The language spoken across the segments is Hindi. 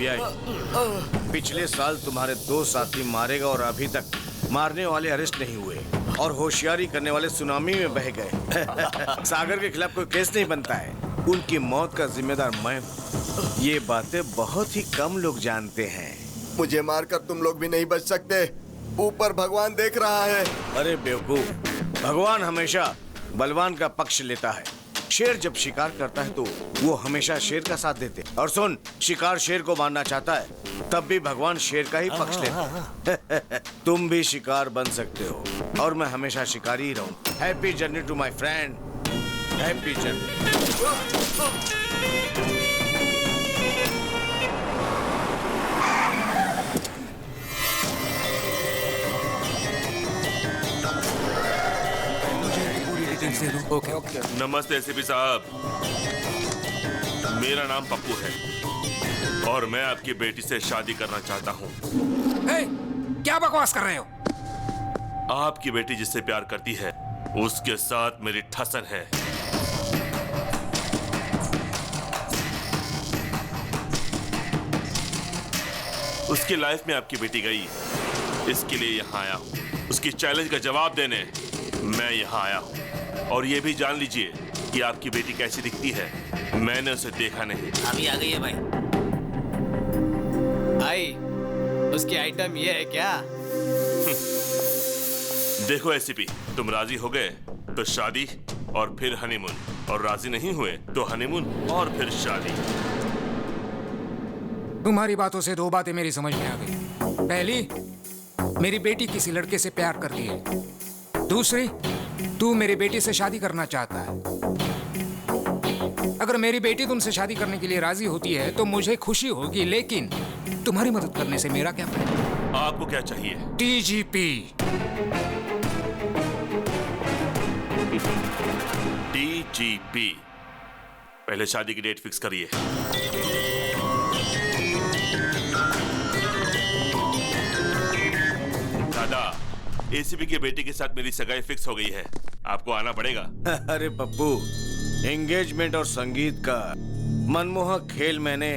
एफबीआई। पिछले साल तुम्हारे 2 साथी मारे गए और अभी तक मारने वाले अरेस्ट नहीं हुए और होशियारी करने वाले सुनामी में बह गए। सागर के खिलाफ कोई केस नहीं बनता है, उनकी मौत का जिम्मेदार मैं हूँ। ये बातें बहुत ही कम लोग जानते हैं। मुझे मारकर तुम लोग भी नहीं बच सकते, ऊपर भगवान देख रहा है। अरे बेवकूफ, भगवान हमेशा बलवान का पक्ष लेता है। शेर जब शिकार करता है तो वो हमेशा शेर का साथ देते। और सुन, शिकार शेर को मारना चाहता है तब भी भगवान शेर का ही पक्ष लेते हैं। तुम भी शिकार बन सकते हो और मैं हमेशा शिकारी ही रहूं। Happy journey to my friend, happy journey. Okay. नमस्ते एसीपी साहब, मेरा नाम पप्पू है और मैं आपकी बेटी से शादी करना चाहता हूँ। क्या बकवास कर रहे हो? आपकी बेटी जिससे प्यार करती है उसके साथ मेरी ठसन है। उसकी लाइफ में आपकी बेटी गई, इसके लिए यहाँ आया हूँ। उसकी चैलेंज का जवाब देने मैं यहाँ आया हूँ। और ये भी जान लीजिए कि आपकी बेटी कैसी दिखती है, मैंने उसे देखा नहीं। अभी आ गई है भाई। भाई, उसकी आइटम ये है क्या? देखो एसीपी, तुम राजी हो गए तो शादी और फिर हनीमून, और राजी नहीं हुए तो हनीमून और फिर शादी। तुम्हारी बातों से 2 बातें मेरी समझ में आ गई। पहली, मेरी बेटी किसी लड़के से प्यार करती है। दूसरी, तू मेरी बेटी से शादी करना चाहता है। अगर मेरी बेटी तुमसे शादी करने के लिए राजी होती है तो मुझे खुशी होगी, लेकिन तुम्हारी मदद करने से मेरा क्या फायदा? आपको क्या चाहिए? डीजीपी। डीजीपी, पहले शादी की डेट फिक्स करिए। दादा, एसीपी की बेटी के साथ मेरी सगाई फिक्स हो गई है, आपको आना पड़ेगा। अरे पप्पू, एंगेजमेंट और संगीत का मनमोहक खेल मैंने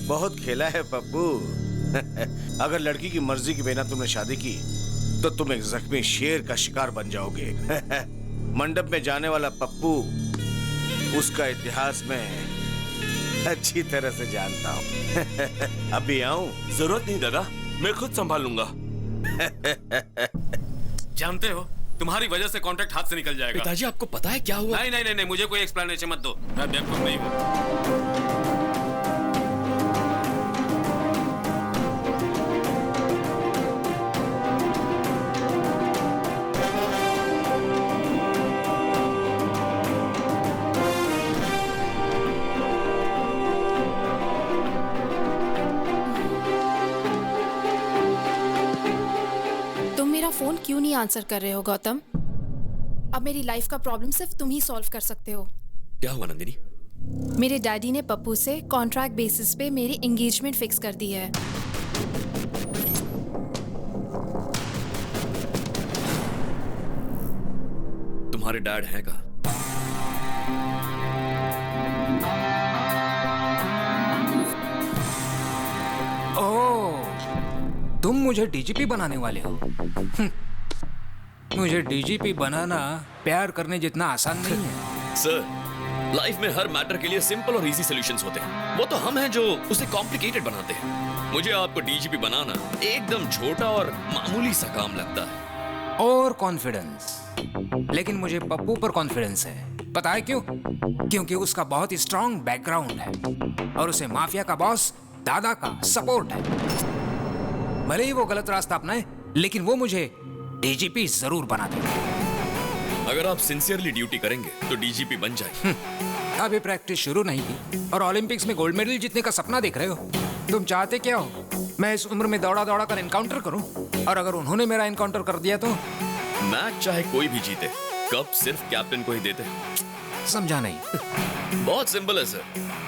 बहुत खेला है पप्पू। अगर लड़की की मर्जी के बिना तुमने शादी की तो तुम एक जख्मी शेर का शिकार बन जाओगे। मंडप में जाने वाला पप्पू उसका इतिहास में अच्छी तरह से जानता हूँ। अभी आऊं? जरूरत नहीं दादा, मैं खुद संभाल लूंगा। जानते हो, तुम्हारी वजह से कॉन्ट्रैक्ट हाथ से निकल जाएगा। पिताजी, आपको पता है क्या हुआ? नहीं नहीं नहीं, नहीं मुझे कोई एक्सप्लेनेशन मत दो, मैं बेवकूफ नहीं हूँ। फोन क्यों नहीं आंसर कर रहे हो गौतम? अब मेरी लाइफ का प्रॉब्लम सिर्फ तुम ही सॉल्व कर सकते हो। क्या हुआ नंदिनी? मेरे डैडी ने पप्पू से कॉन्ट्रैक्ट बेसिस पे मेरी एंगेजमेंट फिक्स कर दी है। तुम्हारे डैड हैं कहाँ? ओह, तुम मुझे डीजीपी बनाने वाले हो? मुझे डीजीपी बनाना प्यार करने जितना आसान नहीं है। सर, लाइफ में हर मैटर के लिए सिंपल और इजी सॉल्यूशंस होते हैं। वो तो हम हैं जो उसे कॉम्प्लिकेटेड बनाते हैं। मुझे आपको डीजीपी बनाना एकदम छोटा और मामूली सा काम लगता है। और कॉन्फिडेंस, लेकिन मुझे पप्पू पर कॉन्फिडेंस है। पता है क्यों? क्योंकि उसका बहुत ही स्ट्रॉन्ग बैकग्राउंड है और उसे माफिया का बॉस दादा का सपोर्ट है। भले ही वो गलत रास्ता अपनाए, लेकिन वो मुझे डीजीपी जरूर बना देगा। अगर आप सिंसियरली ड्यूटी करेंगे तो डीजीपी बन जाएंगे। अभी प्रैक्टिस शुरू नहीं की और ओलंपिक्स में गोल्ड मेडल जीतने का सपना देख रहे हो। तुम चाहते क्या हो? मैं इस उम्र में दौड़ा दौड़ा कर एनकाउंटर करूं? और अगर उन्होंने मेरा एनकाउंटर कर दिया तो? मैच चाहे कोई भी जीते, कप सिर्फ कैप्टन को ही देते। समझा नहीं। बहुत सिंपल है सर,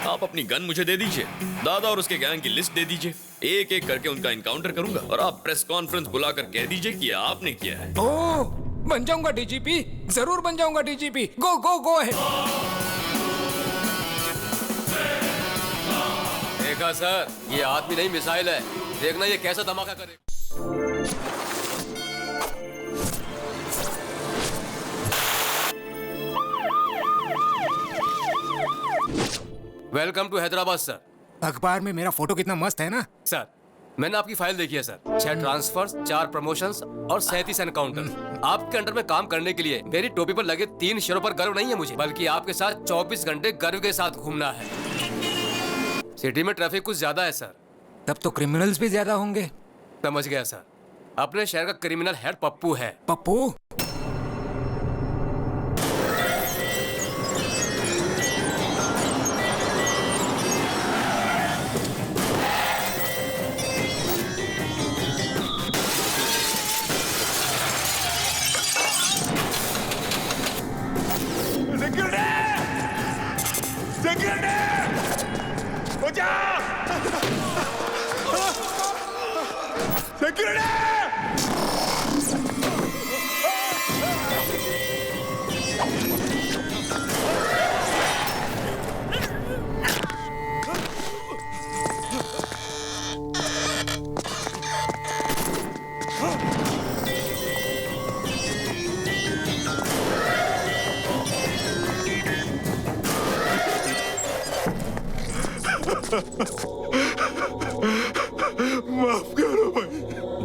आप अपनी गन मुझे दे दीजिए, दादा और उसके गैंग की लिस्ट दे दीजिए, एक एक करके उनका एनकाउंटर करूंगा और आप प्रेस कॉन्फ्रेंस बुलाकर कह दीजिए कि आपने किया है। ओह, बन जाऊंगा डीजीपी, जरूर बन जाऊंगा डीजीपी। गो गो गो है। देखा सर, ये आदमी नहीं मिसाइल है। देखना ये कैसा धमाका करे। Welcome to Hyderabad sir. अखबार में मेरा फोटो कितना मस्त है ना। सर मैंने आपकी फाइल देखी है सर। 6 ट्रांसफर्स, 4 प्रमोशंस और 37 एनकाउंटर। आपके अंडर में काम करने के लिए मेरी टोपी पर लगे 3 शेरों पर गर्व नहीं है मुझे, बल्कि आपके साथ 24 घंटे गर्व के साथ घूमना है। सिटी में ट्रैफिक कुछ ज्यादा है सर। तब तो क्रिमिनल्स भी ज्यादा होंगे। समझ गया सर। अपने शहर का क्रिमिनल हेड पप्पू है। पप्पू?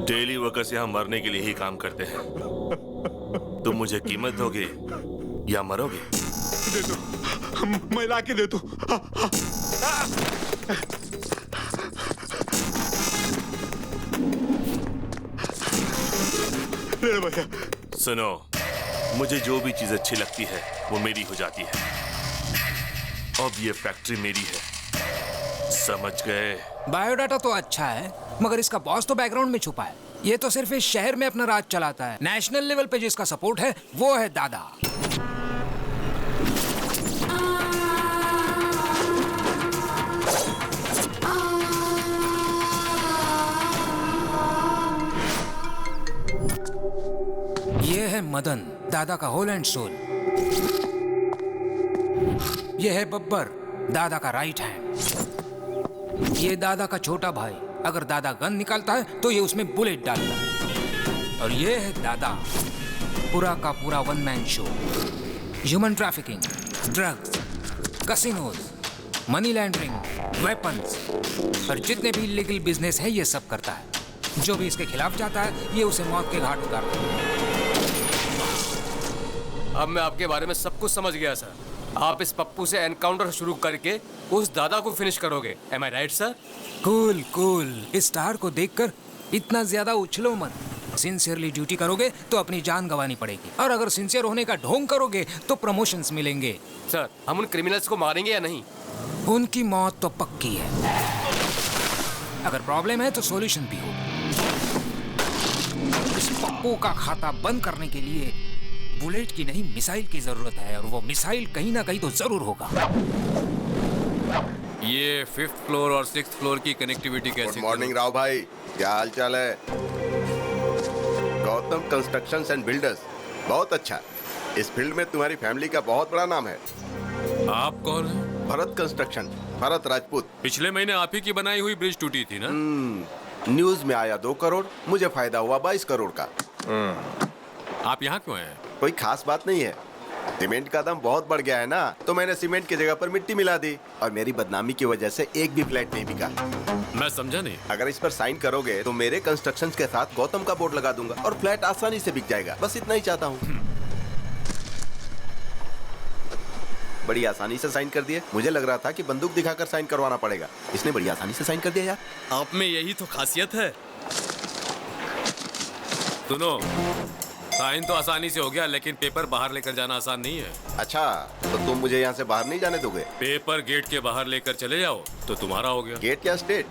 डेली वर्कर्स यहाँ मरने के लिए ही काम करते हैं। तुम मुझे कीमत दोगे या मरोगे? दे दो, मैं ला के दे दो। ले भैया। सुनो, मुझे जो भी चीज अच्छी लगती है वो मेरी हो जाती है। अब ये फैक्ट्री मेरी है, समझ गए? बायोडाटा तो अच्छा है, मगर इसका बॉस तो बैकग्राउंड में छुपा है। ये तो सिर्फ इस शहर में अपना राज चलाता है। नेशनल लेवल पे जिसका सपोर्ट है वो है दादा। ये है मदन, दादा का होल एंड सोल। ये है बब्बर, दादा का राइट हैंड। ये दादा का छोटा भाई, अगर दादा गन निकालता है तो ये उसमें बुलेट डालता है। और ये है दादा, पूरा का पूरा one man show. Human trafficking, drugs, casinos, money laundering, weapons और जितने भी इलीगल बिजनेस है ये सब करता है। जो भी इसके खिलाफ जाता है ये उसे मौत के घाट उतारता है। अब मैं आपके बारे में सब कुछ समझ गया सर। आप इस पप्पू से एनकाउंटर शुरू करके उस दादा को फिनिश करोगे। एम आई राइट सर? Cool cool. इस स्टार को देखकर इतना ज्यादा उछलो मत। सिंसियरली ड्यूटी करोगे तो अपनी जान गंवानी पड़ेगी, और अगर सिंसियर होने का ढोंग करोगे तो प्रमोशंस मिलेंगे। सर हम उन क्रिमिनल्स को मारेंगे या नहीं? उनकी मौत तो पक्की है। अगर प्रॉब्लम है तो सॉल्यूशन भी हो। इस पप्पू का खाता बंद करने के लिए बुलेट की नहीं मिसाइल की जरूरत है, और वो मिसाइल कहीं ना कहीं तो जरूर होगा। ये 5th फ्लोर और 6th फ्लोर की कनेक्टिविटी कैसी? गुड मॉर्निंग राव भाई, क्या हाल चाल है? गौतम कंस्ट्रक्शंस एंड बिल्डर्स, बहुत अच्छा। इस फील्ड में तुम्हारी फैमिली का बहुत बड़ा नाम है। आप कौन हैं? भरत कंस्ट्रक्शन, भरत राजपूत। पिछले महीने आप ही की बनाई हुई ब्रिज टूटी थी ना? न्यूज में आया 2 करोड़, मुझे फायदा हुआ 22 करोड़ का। आप यहाँ क्यों हैं? कोई खास बात नहीं है, सीमेंट का दाम बहुत बढ़ गया है ना, तो मैंने सीमेंट की जगह पर मिट्टी मिला दी, और मेरी बदनामी की वजह से एक भी फ्लैट नहीं बिका। मैं समझा नहीं। अगर इस पर साइन करोगे तो मेरे कंस्ट्रक्शन के साथ गौतम का बोर्ड लगा दूंगा और फ्लैट आसानी से बिक जाएगा। बस इतना ही चाहता हूँ। बड़ी आसानी से साइन कर दिए। मुझे लग रहा था कि बंदूक दिखाकर साइन करवाना पड़ेगा, इसने बड़ी आसानी से साइन कर दिया यार। आप में यही तो खासियत है। सुनो, साइन तो आसानी से हो गया, लेकिन पेपर बाहर लेकर जाना आसान नहीं है। अच्छा, तो तुम मुझे यहाँ से बाहर नहीं जाने दोगे? पेपर गेट के बाहर लेकर चले जाओ तो तुम्हारा हो गया। गेट या स्टेट?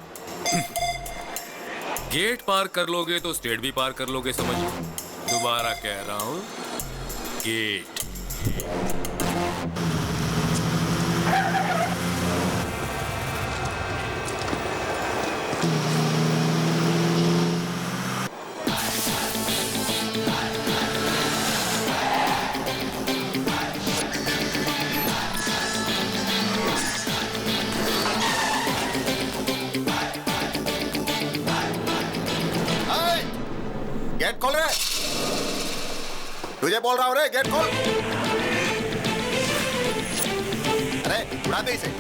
गेट पार कर लोगे तो स्टेट भी पार कर लोगे, समझो। दोबारा कह रहा हूँ, गेट। तुझे बोल रहा हूँ रे, गेट खोल। अरे उड़ा दे इसे।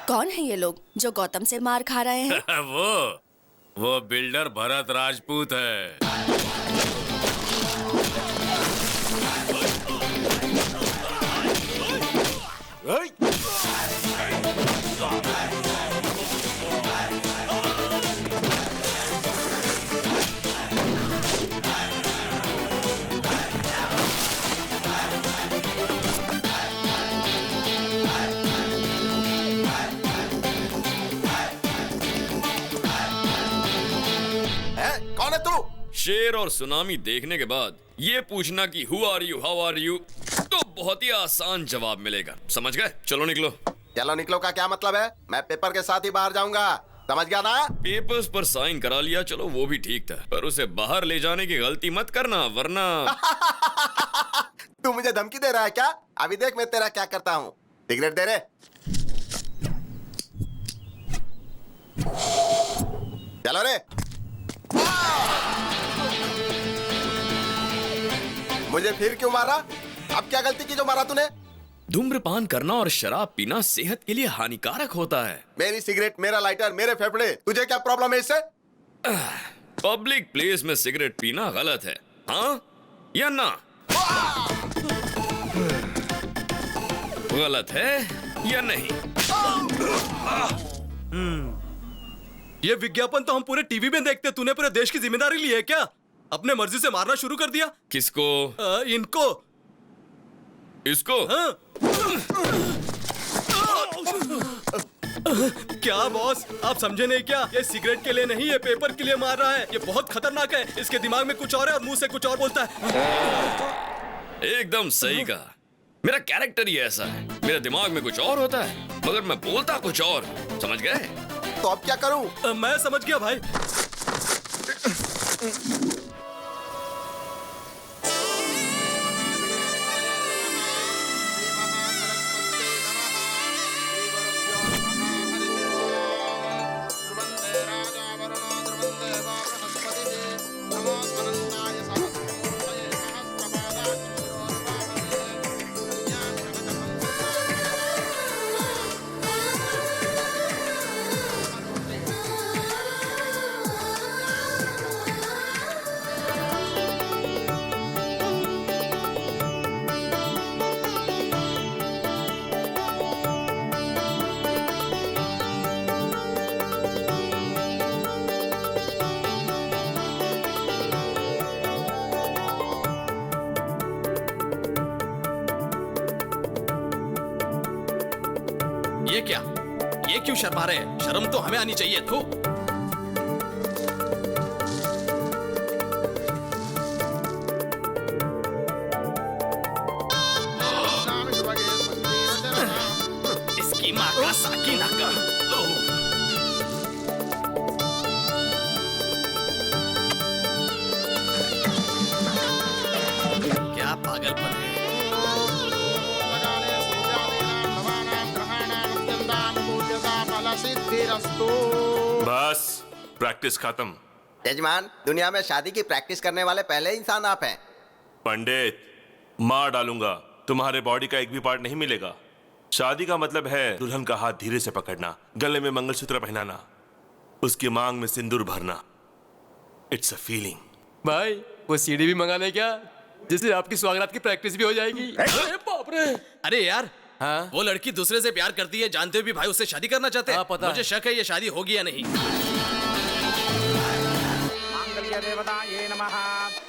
कौन है ये लोग जो गौतम से मार खा रहे हैं? वो बिल्डर भरत राजपूत है। कौन है तू? शेर और सुनामी देखने के बाद ये पूछना कि who are you, how are you, तो बहुत ही आसान जवाब मिलेगा। समझ गए? चलो निकलो। चलो निकलो का क्या मतलब है? मैं पेपर के साथ ही बाहर जाऊंगा, समझ गया ना? पेपर्स पर साइन करा लिया, चलो वो भी ठीक था, पर उसे बाहर ले जाने की गलती मत करना वरना। तू मुझे धमकी दे रहा है क्या? अभी देख मैं तेरा क्या करता हूँ। सिगरेट दे रे। चलो रे। मुझे फिर क्यों मारा? अब क्या गलती की जो मारा तूने? धूम्रपान करना और शराब पीना सेहत के लिए हानिकारक होता है। मेरी सिगरेट, मेरा लाइटर, मेरे फेफड़े, तुझे क्या प्रॉब्लम है इससे? पब्लिक प्लेस में सिगरेट पीना गलत है, हाँ या ना? गलत है या नहीं? ये विज्ञापन तो हम पूरे टीवी में देखते, तूने पूरे देश की जिम्मेदारी ली है क्या? अपने मर्जी से मारना शुरू कर दिया। किसको? इनको। इसको? हाँ। क्या बॉस, आप समझे नहीं क्या? ये सिगरेट के लिए नहीं, ये पेपर के लिए मार रहा है। ये बहुत खतरनाक है। इसके दिमाग में कुछ और है और मुंह से कुछ और बोलता है। एकदम सही कहा। मेरा कैरेक्टर ही ऐसा है, मेरे दिमाग में कुछ और होता है मगर मैं बोलता कुछ और। समझ गए? तो अब क्या करूं? मैं समझ गया भाई। ये क्या? ये क्यों शर्मा रहे हैं? शर्म तो हमें आनी चाहिए। थू। इसकी माँ का साकी नाका। क्या पागलपन है। बस प्रैक्टिस खत्म। यजमान, दुनिया में शादी की प्रैक्टिस करने वाले पहले इंसान आप हैं। पंडित, मार डालूंगा, तुम्हारे बॉडी का एक भी पार्ट नहीं मिलेगा। शादी का मतलब है दुल्हन का हाथ धीरे से पकड़ना, गले में मंगलसूत्र पहनाना, उसकी मांग में सिंदूर भरना। It's a feeling. भाई वो सीडी भी मंगा ले क्या, जिससे आपकी स्वागत की प्रैक्टिस भी हो जाएगी। अरे बाप रे! अरे यार, हाँ? वो लड़की दूसरे से प्यार करती है, जानते हुए भी भाई उससे शादी करना चाहते हैं। हाँ, पता मुझे शक है ये शादी होगी या नहीं। देवताये नमः।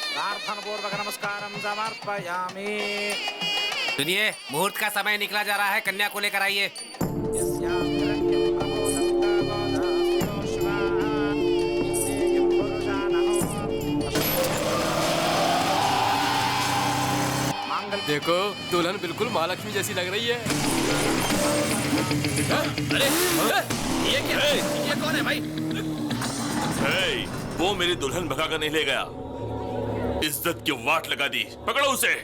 प्रार्थनापूर्वक नमस्कारं समर्पयामि। सुनिए, मुहूर्त का समय निकला जा रहा है, कन्या को लेकर आइए। देखो दुल्हन बिल्कुल महालक्ष्मी जैसी लग रही है। अरे ये क्या है? ये कौन है भाई? हे, वो मेरी दुल्हन भगा कर नहीं ले गया, इज्जत की वाट लगा दी। पकड़ो उसे।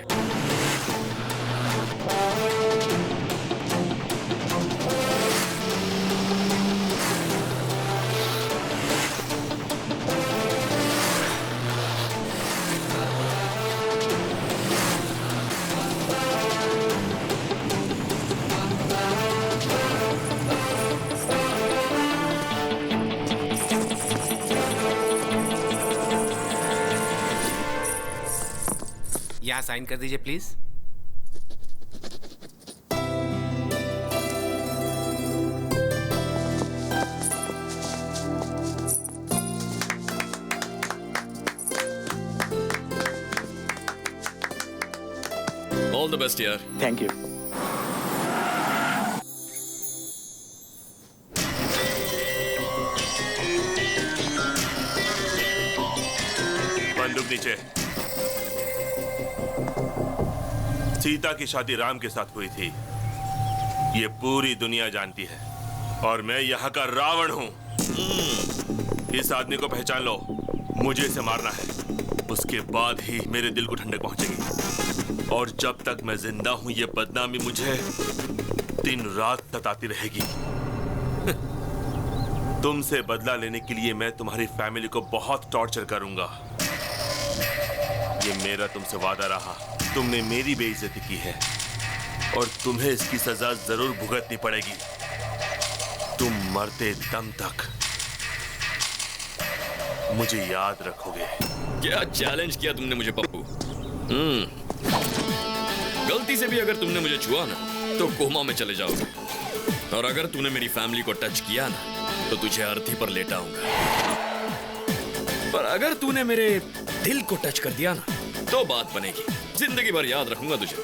यहाँ साइन कर दीजिए प्लीज। ऑल द बेस्ट यार। Thank you. बंदूक नीचे। सीता की शादी राम के साथ हुई थी, ये पूरी दुनिया जानती है, और मैं यहाँ का रावण हूँ। इस आदमी को पहचान लो, मुझे इसे मारना है, उसके बाद ही मेरे दिल को ठंडक पहुंचेगी। और जब तक मैं जिंदा हूँ ये बदनामी मुझे दिन रात सताती रहेगी। तुमसे बदला लेने के लिए मैं तुम्हारी फैमिली को बहुत टॉर्चर करूंगा। ये मेरा तुमसे वादा रहा। तुमने मेरी बेइज्जती की है और तुम्हें इसकी सजा जरूर भुगतनी पड़ेगी, तुम मरते दम तक मुझे याद रखोगे। क्या चैलेंज किया तुमने मुझे पप्पू। गलती से भी अगर तुमने मुझे छुआ ना तो कोमा में चले जाओगे, और अगर तूने मेरी फैमिली को टच किया ना तो तुझे अर्थी पर लेटाऊंगा। पर अगर तूने मेरे दिल को टच कर दिया ना तो बात बनेगी, जिंदगी भर याद रखूंगा तुझे।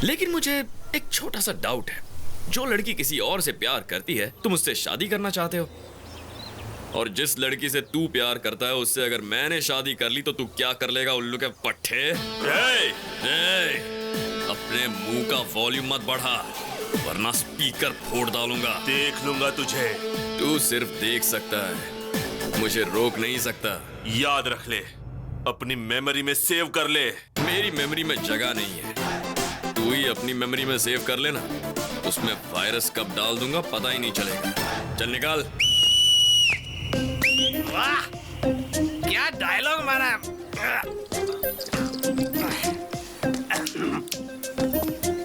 लेकिन मुझे एक छोटा सा डाउट है, जो लड़की किसी और से प्यार करती है तुम उससे शादी करना चाहते हो, और जिस लड़की से तू प्यार करता है उससे अगर मैंने शादी कर ली तो तू क्या कर लेगा उल्लू के पट्टे? अपने मुंह का वॉल्यूम मत बढ़ा वरना स्पीकर फोड़ डालूंगा। देख लूंगा तुझे। तू सिर्फ देख सकता है, मुझे रोक नहीं सकता। याद रख ले, अपनी मेमोरी में सेव कर ले। मेरी मेमोरी में जगह नहीं है, तू ही अपनी मेमोरी में सेव कर लेना, उसमें वायरस कब डाल दूंगा पता ही नहीं चलेगा। चल निकाल। वाह क्या डायलॉग मारा।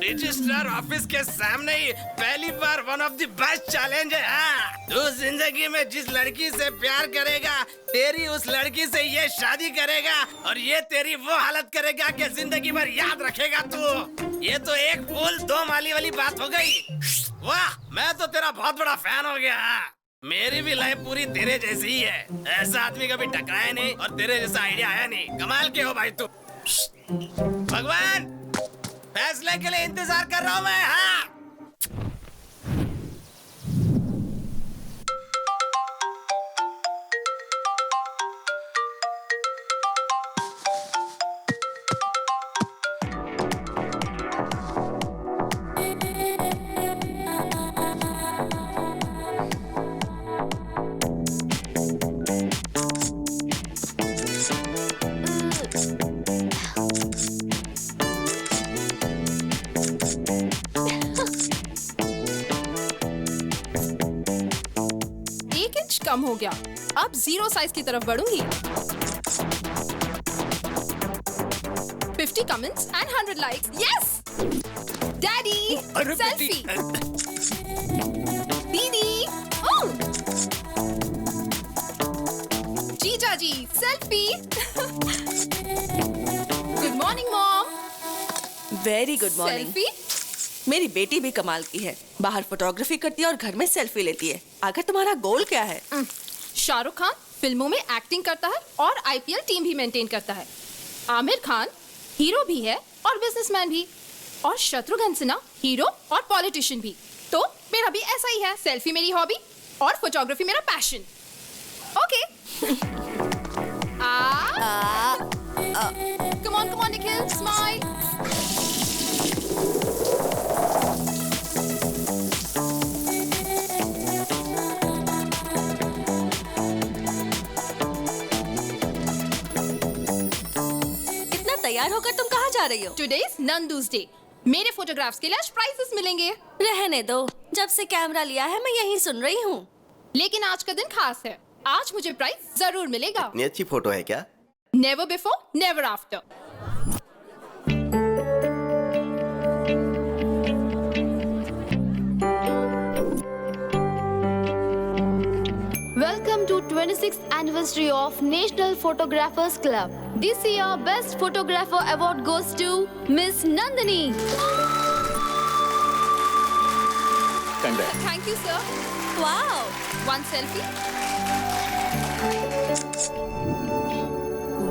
रजिस्ट्रार ऑफिस के सामने ही पहली बार one of the best challenge है। हाँ, तू जिंदगी में जिस लड़की से प्यार करेगा तेरी उस लड़की से ये शादी करेगा, और ये तेरी वो हालत करेगा कि जिंदगी भर याद रखेगा तू। ये तो एक फूल दो माली वाली बात हो गई। वाह, मैं तो तेरा बहुत बड़ा फैन हो गया। मेरी भी लाइफ पूरी तेरे जैसी ही है, ऐसा आदमी कभी टकराया नहीं और तेरे जैसा आइडिया आया नहीं। कमाल के हो भाई तू। भगवान, फैसले के लिए इंतजार कर रहा हूँ मैं। हाँ कम हो गया, अब 0 साइज की तरफ बढ़ूंगी। 50 comments and 100 likes. Yes! Daddy अरे सेल्फी। दीदी जीजा जी selfie. Good morning mom. Very good morning. Selfie. मेरी बेटी भी कमाल की है, बाहर फोटोग्राफी करती है और घर में सेल्फी लेती है। आखिर तुम्हारा गोल क्या है? शाहरुख खान फिल्मों में एक्टिंग करता है और आईपीएल टीम भी मेंटेन करता है। आमिर खान हीरो भी है और बिजनेसमैन भी, और शत्रुघ्न सिन्हा हीरो और पॉलिटिशियन भी। तो मेरा भी ऐसा ही है, सेल्फी मेरी हॉबी और फोटोग्राफी मेरा passion. Okay. Come on Nikhil, smile. तैयार होकर तुम कहाँ जा रही हो? Today's नंदूस day. मेरे फोटोग्राफ्स के लिए आज प्राइजेस मिलेंगे। रहने दो, जब से कैमरा लिया है मैं यही सुन रही हूँ। लेकिन आज का दिन खास है, आज मुझे प्राइज जरूर मिलेगा। इतनी अच्छी फोटो है क्या? Never before never after. Welcome to 26th anniversary of National Photographers Club. This year, Best Photographer Award goes to Miss Nandini. Thank you, sir. Wow. One selfie.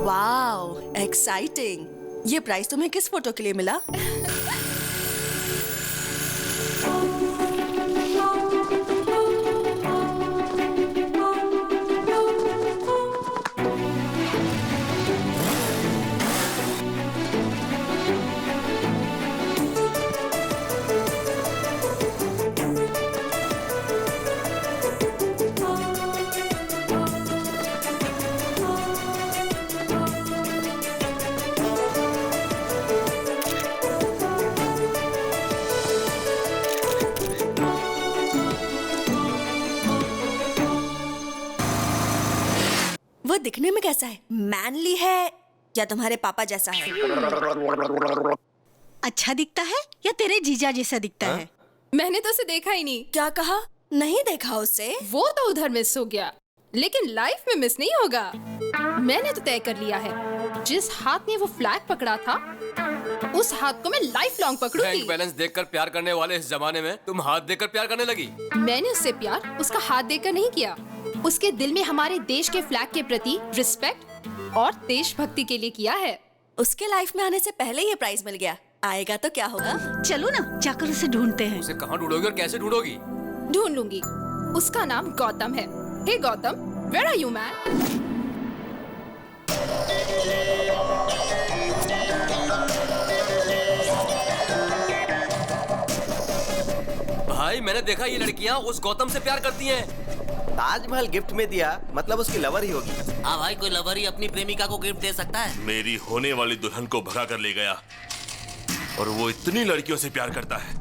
Wow, exciting. ये प्राइस तुम्हें किस फोटो के लिए मिला? वो दिखने में कैसा है? मैनली है या तुम्हारे पापा जैसा है? अच्छा दिखता है या तेरे जीजा जैसा दिखता है? मैंने तो उसे देखा ही नहीं। क्या कहा? नहीं देखा उसे? वो तो उधर मिस हो गया, लेकिन लाइफ में मिस नहीं होगा। मैंने तो तय कर लिया है, जिस हाथ ने वो फ्लैग पकड़ा था उस हाथ को मैं लाइफ लॉन्ग पकड़ूंगी। बैंक बैलेंस देखकर प्यार करने वाले इस जमाने में तुम हाथ देकर प्यार करने लगी। मैंने उससे प्यार उसका हाथ देकर नहीं किया, उसके दिल में हमारे देश के फ्लैग के प्रति रिस्पेक्ट और देशभक्ति के लिए किया है। उसके लाइफ में आने से पहले ये प्राइज मिल गया, आएगा तो क्या होगा? चलो ना जाकर उसे ढूंढते हैं। उसे कहाँ ढूंढोगी और कैसे ढूंढोगी? ढूंढ लूंगी। उसका नाम गौतम है। Hey Gautam, where are you man? भाई मैंने देखा ये लड़कियां उस गौतम से प्यार करती हैं। ताजमहल गिफ्ट में दिया मतलब उसकी लवर ही होगी। हाँ भाई, कोई लवर ही अपनी प्रेमिका को गिफ्ट दे सकता है। मेरी होने वाली दुल्हन को भगा कर ले गया और वो इतनी लड़कियों से प्यार करता है।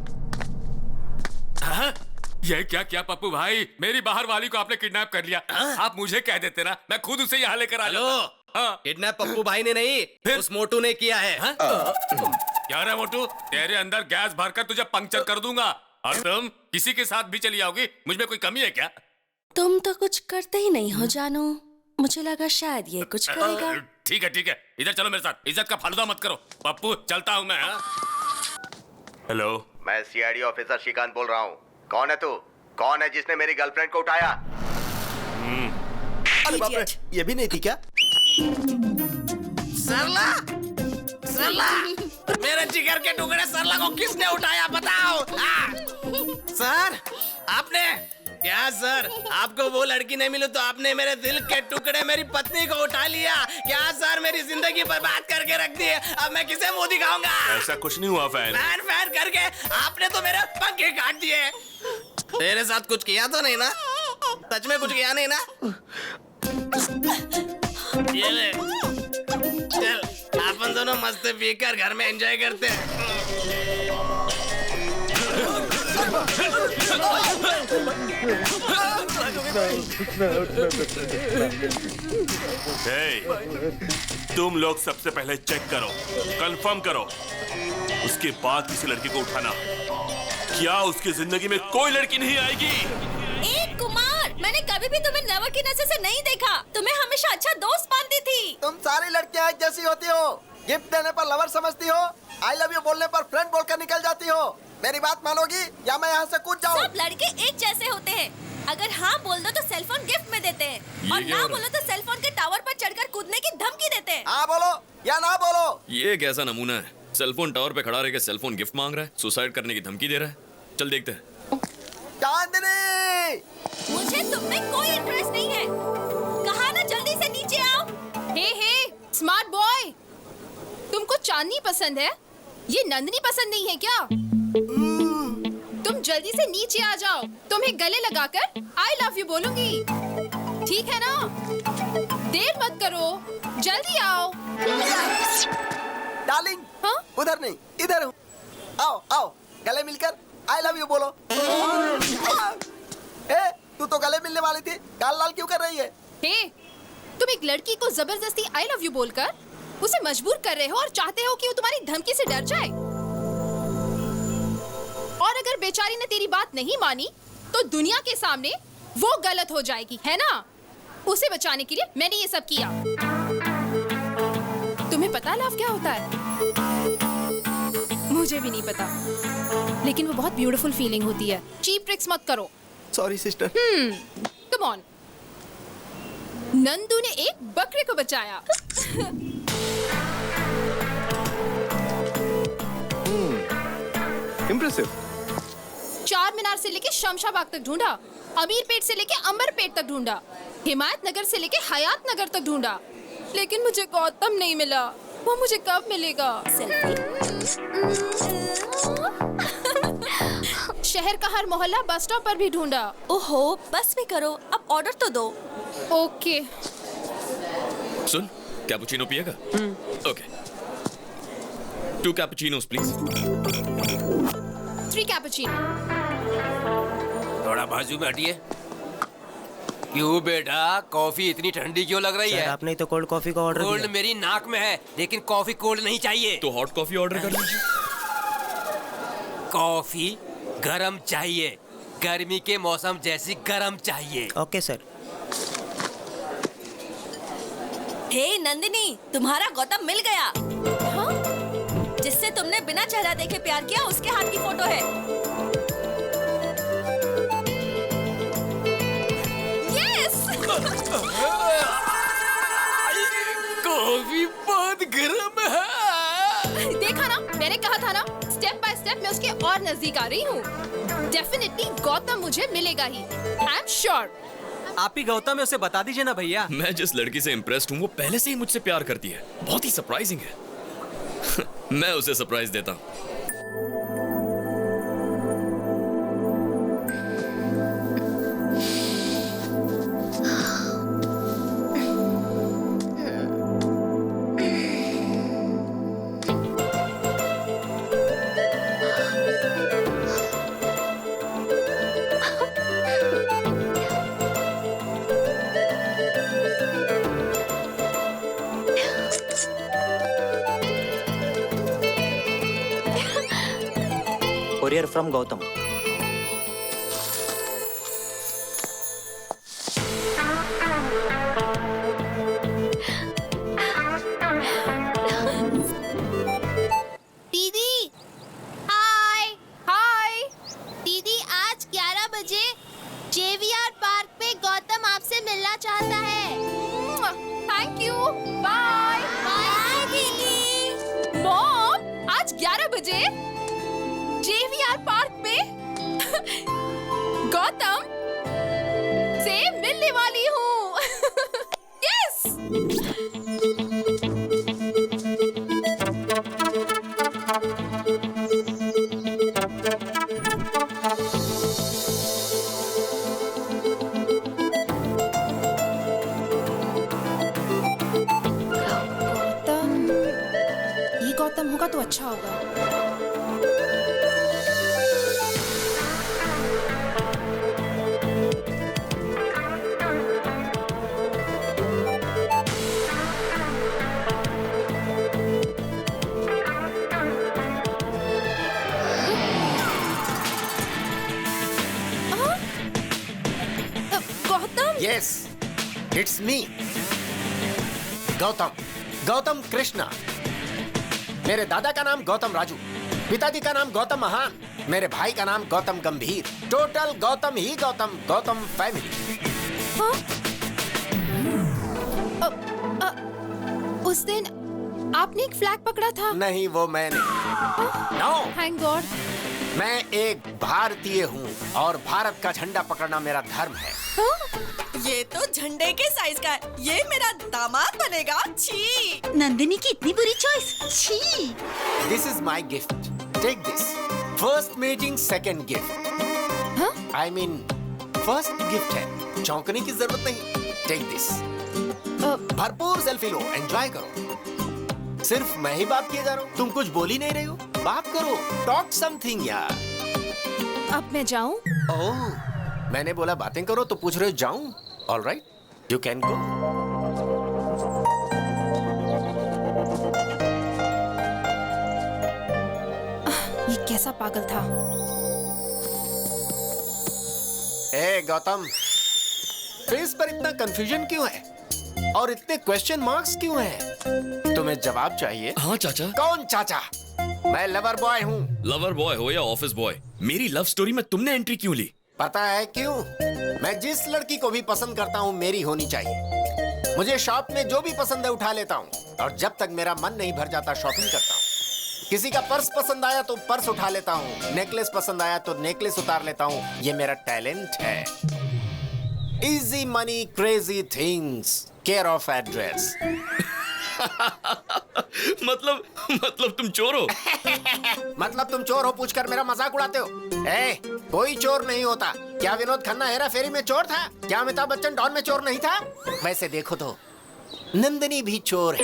ये क्या पप्पू भाई, मेरी बाहर वाली को आपने किडनैप कर लिया। आप मुझे कह देते ना, मैं खुद उसे यहाँ लेकर आ जाता। किडनैप पप्पू भाई ने नहीं, उस मोटू ने किया है। क्या रे मोटू, तेरे अंदर गैस भरकर तुझे पंक्चर कर दूंगा। और तुम किसी के साथ भी चली आओगी, मुझ में कोई कमी है क्या? तुम तो कुछ करते ही नहीं हो जानू, मुझे लगा शायद ये कुछ करेगा। ठीक है, इधर चलो मेरे साथ। इज्जत का फालूदा मत करो पप्पू, चलता हूँ मैं। हेलो, मैं सीआईडी ऑफिसर श्रीकांत बोल रहा हूँ। कौन है तू? कौन है जिसने मेरी गर्लफ्रेंड को उठाया? अरे बाप रे, ये भी नहीं थी क्या? सरला, मेरे जिगर के टुकड़े सरला को किसने उठाया बताओ? सर, आपने क्या? सर, आपको वो लड़की नहीं मिली तो आपने मेरे दिल के टुकड़े मेरी पत्नी को उठा लिया क्या? सर, मेरी जिंदगी बर्बाद करके रख दी है, अब मैं किसे मुंह दिखाऊंगा? ऐसा कुछ नहीं हुआ फैन। फैन करके आपने तो मेरे पंखे काट दिए। तेरे साथ कुछ किया तो नहीं ना? सच में कुछ किया नहीं ना? ये ले, चल अपन दोनों मस्त पीकर घर में एंजॉय करते हैं। तुम लोग सबसे पहले चेक करो, कंफर्म करो उसके बाद किसी लड़की को उठाना, क्या उसकी जिंदगी में कोई लड़की नहीं आएगी? एक कुमार, मैंने कभी भी तुम्हें लवर की नजर से नहीं देखा। तुम्हें हमेशा अच्छा दोस्त मानती थी। तुम सारी लड़कियां एक जैसी होती हो। गिफ्ट देने पर लवर समझती हो, आई लव यू बोलने पर फ्रेंड बोलकर निकल जाती हो। मेरी बात मानोगी या मैं यहाँ से कूद जाऊँ? सब लड़के एक जैसे होते हैं। अगर हाँ बोल दो तो सेलफोन गिफ्ट में देते हैं और ना बोलो तो सेलफोन के टावर पर चढ़कर कूदने की धमकी देते हैं। हाँ बोलो या ना बोलो। ये कैसा नमूना है? सेलफोन टावर पे खड़ा रह के सेलफोन गिफ्ट मांग रहा है, सुसाइड करने की धमकी दे रहा है। चल देखते हैं। चांदनी, मुझे तुम में कोई इंटरेस्ट नहीं है। कहा ना जल्दी से नीचे आओ। हे स्मार्ट बॉय, तुमको चांदनी पसंद है, ये नंदनी पसंद नहीं है क्या? तुम जल्दी से नीचे आ जाओ, तुम्हें गले लगाकर आई लव यू बोलूंगी, ठीक है ना? देर मत करो, जल्दी आओ। डार्लिंग, हाँ? उधर नहीं इधर हूँ। आओ आओ, गले मिलकर आई लव यू बोलो। ए, तू तो गले मिलने वाली थी, गाल लाल क्यों कर रही है? हे, तुम एक लड़की को जबरदस्ती आई लव यू बोलकर उसे मजबूर कर रहे हो और चाहते हो कि वो तुम्हारी धमकी से डर जाए। और अगर बेचारी ने तेरी बात नहीं मानी तो दुनिया के सामने वो गलत हो जाएगी, है ना? उसे बचाने के लिए मैंने ये सब किया। तुम्हें पता लव क्या होता है? मुझे भी नहीं पता, लेकिन वो बहुत ब्यूटीफुल फीलिंग होती है। चीप ट्रिक्स मत करो। Sorry sister. Come on. Nandu ने एक बकरे को बचाया। इम्प्रेसिव। चार मीनार से लेके शमशाबाग तक ढूंढा, अमीर पेट से लेके अंबर पेट तक ढूंढा, हिमायत नगर से लेके हयात नगर तक ढूंढा, लेकिन मुझे गौतम नहीं मिला। वो मुझे कब मिलेगा? शहर का हर मोहल्ला बस स्टॉप पर भी ढूंढा। ओहो, बस भी करो, अब ऑर्डर तो दो। ओके। सुन, कैपुचिनो पिएगा? ओके। 2 cappuccinos please. 3 कैपुचिनो। थोड़ा बाजू में हटिए। क्यों बेटा, कॉफी इतनी ठंडी क्यों लग रही है? आपने तो कोल्ड कॉफी का ऑर्डर कोल्ड मेरी नाक में है, लेकिन कॉफी कोल्ड नहीं चाहिए। तो हॉट कॉफी ऑर्डर कर लीजिए। कॉफी गरम चाहिए, गर्मी के मौसम जैसी गरम चाहिए। Okay sir. हे नंदिनी, तुम्हारा गौतम मिल गया। हाँ? जिससे तुमने बिना चेहरा देखे प्यार किया, उसके हाथ की फोटो है। यस। कॉफी बहुत गर्म है। देखा ना, मैंने कहा था ना, स्टेप बाय स्टेप मैं उसके और नजदीक आ रही हूँ। डेफिनेटली गौतम मुझे मिलेगा ही। I am sure. आप ही गौतम है, उसे बता दीजिए ना भैया। मैं जिस लड़की से इम्प्रेस्ड हूँ वो पहले से ही मुझसे प्यार करती है। बहुत ही सरप्राइजिंग है। मैं उसे सरप्राइज देता हूँ। Courier from Gautam. दीदी, हाय हाय। दीदी, आज 11 बजे जेवीआर पार्क पे गौतम आपसे मिलना चाहता है। थैंक यू, बाय बाय दीदी। मॉम, आज 11 बजे जेवीआर पार्क में गौतम से मिलने वाली हूँ। यस। गौतम, ये गौतम होगा तो अच्छा होगा। Yes, it's me, Gautam Krishna. मेरे दादा का नाम गौतम राजू, पिताजी का नाम गौतम महान, मेरे भाई का नाम गौतम गंभीर। टोटल गौतम ही गौतम फैमिली। उस दिन आपने एक फ्लैग पकड़ा था। नहीं, वो मैंने। No, thank God. मैं एक भारतीय हूँ और भारत का झंडा पकड़ना मेरा धर्म है। ये तो झंडे के साइज का है। ये मेरा दामाद बनेगा। छी। नंदिनी की इतनी बुरी चॉइस। छी। This is my gift, take this. First meeting second gift. I mean first gift है, चौंकने की जरूरत नहीं। Take this. भरपूर सेल्फी लो, एंजॉय करो। सिर्फ मैं ही बात किए जा रहा हूँ, तुम कुछ बोल ही नहीं रही हो। बात करो, टॉक समथिंग यार। अब मैं जाऊँ? ओह, मैंने बोला बातें करो तो पूछ रहे हो जाऊं? All right, you can go. ये कैसा पागल था? ए गौतम, फेस पर इतना कंफ्यूजन क्यों है? और इतने क्वेश्चन मार्क्स क्यों हैं? तुम्हें जवाब चाहिए? हाँ चाचा। कौन चाचा? मैं लवर बॉय हूँ। लवर बॉय हो या ऑफिस बॉय, मेरी लव स्टोरी में तुमने एंट्री क्यों ली? पता है क्यों? मैं जिस लड़की को भी पसंद करता हूँ मेरी होनी चाहिए। मुझे शॉप में जो भी पसंद है उठा लेता हूँ, और जब तक मेरा मन नहीं भर जाता शॉपिंग करता हूँ। किसी का पर्स पसंद आया तो पर्स उठा लेता हूँ, नेकलेस पसंद आया तो नेकलेस उतार लेता हूँ। ये मेरा टैलेंट है। Easy money crazy things, care of address. मतलब तुम चोर हो? मतलब तुम चोर हो पूछकर मेरा मजाक उड़ाते हो? ए, कोई चोर नहीं होता। क्या विनोद खन्ना हेरा फेरी में चोर था? क्या अमिताभ बच्चन डॉन में चोर नहीं था? वैसे देखो तो नंदिनी भी चोर है।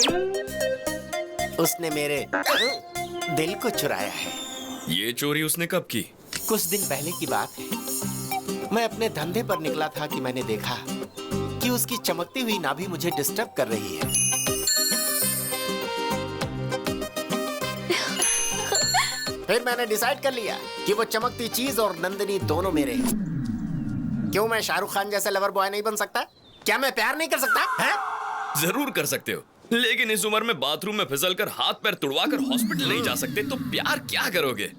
उसने मेरे दिल को चुराया है। ये चोरी उसने कब की? कुछ दिन पहले की बात है। मैं अपने धंधे पर निकला था कि मैंने देखा कि उसकी चमकती हुई नाभि मुझे डिस्टर्ब कर रही है। फिर मैंने डिसाइड कर लिया कि वो चमकती चीज और नंदिनी दोनों मेरे हैं। क्यों मैं शाहरुख खान जैसा लवर बॉय नहीं बन सकता? क्या मैं प्यार नहीं कर सकता है? जरूर कर सकते हो, लेकिन इस उम्र में बाथरूम में फिसलकर हाथ पैर तुड़वाकर हॉस्पिटल नहीं जा सकते तो प्यार क्या करोगे?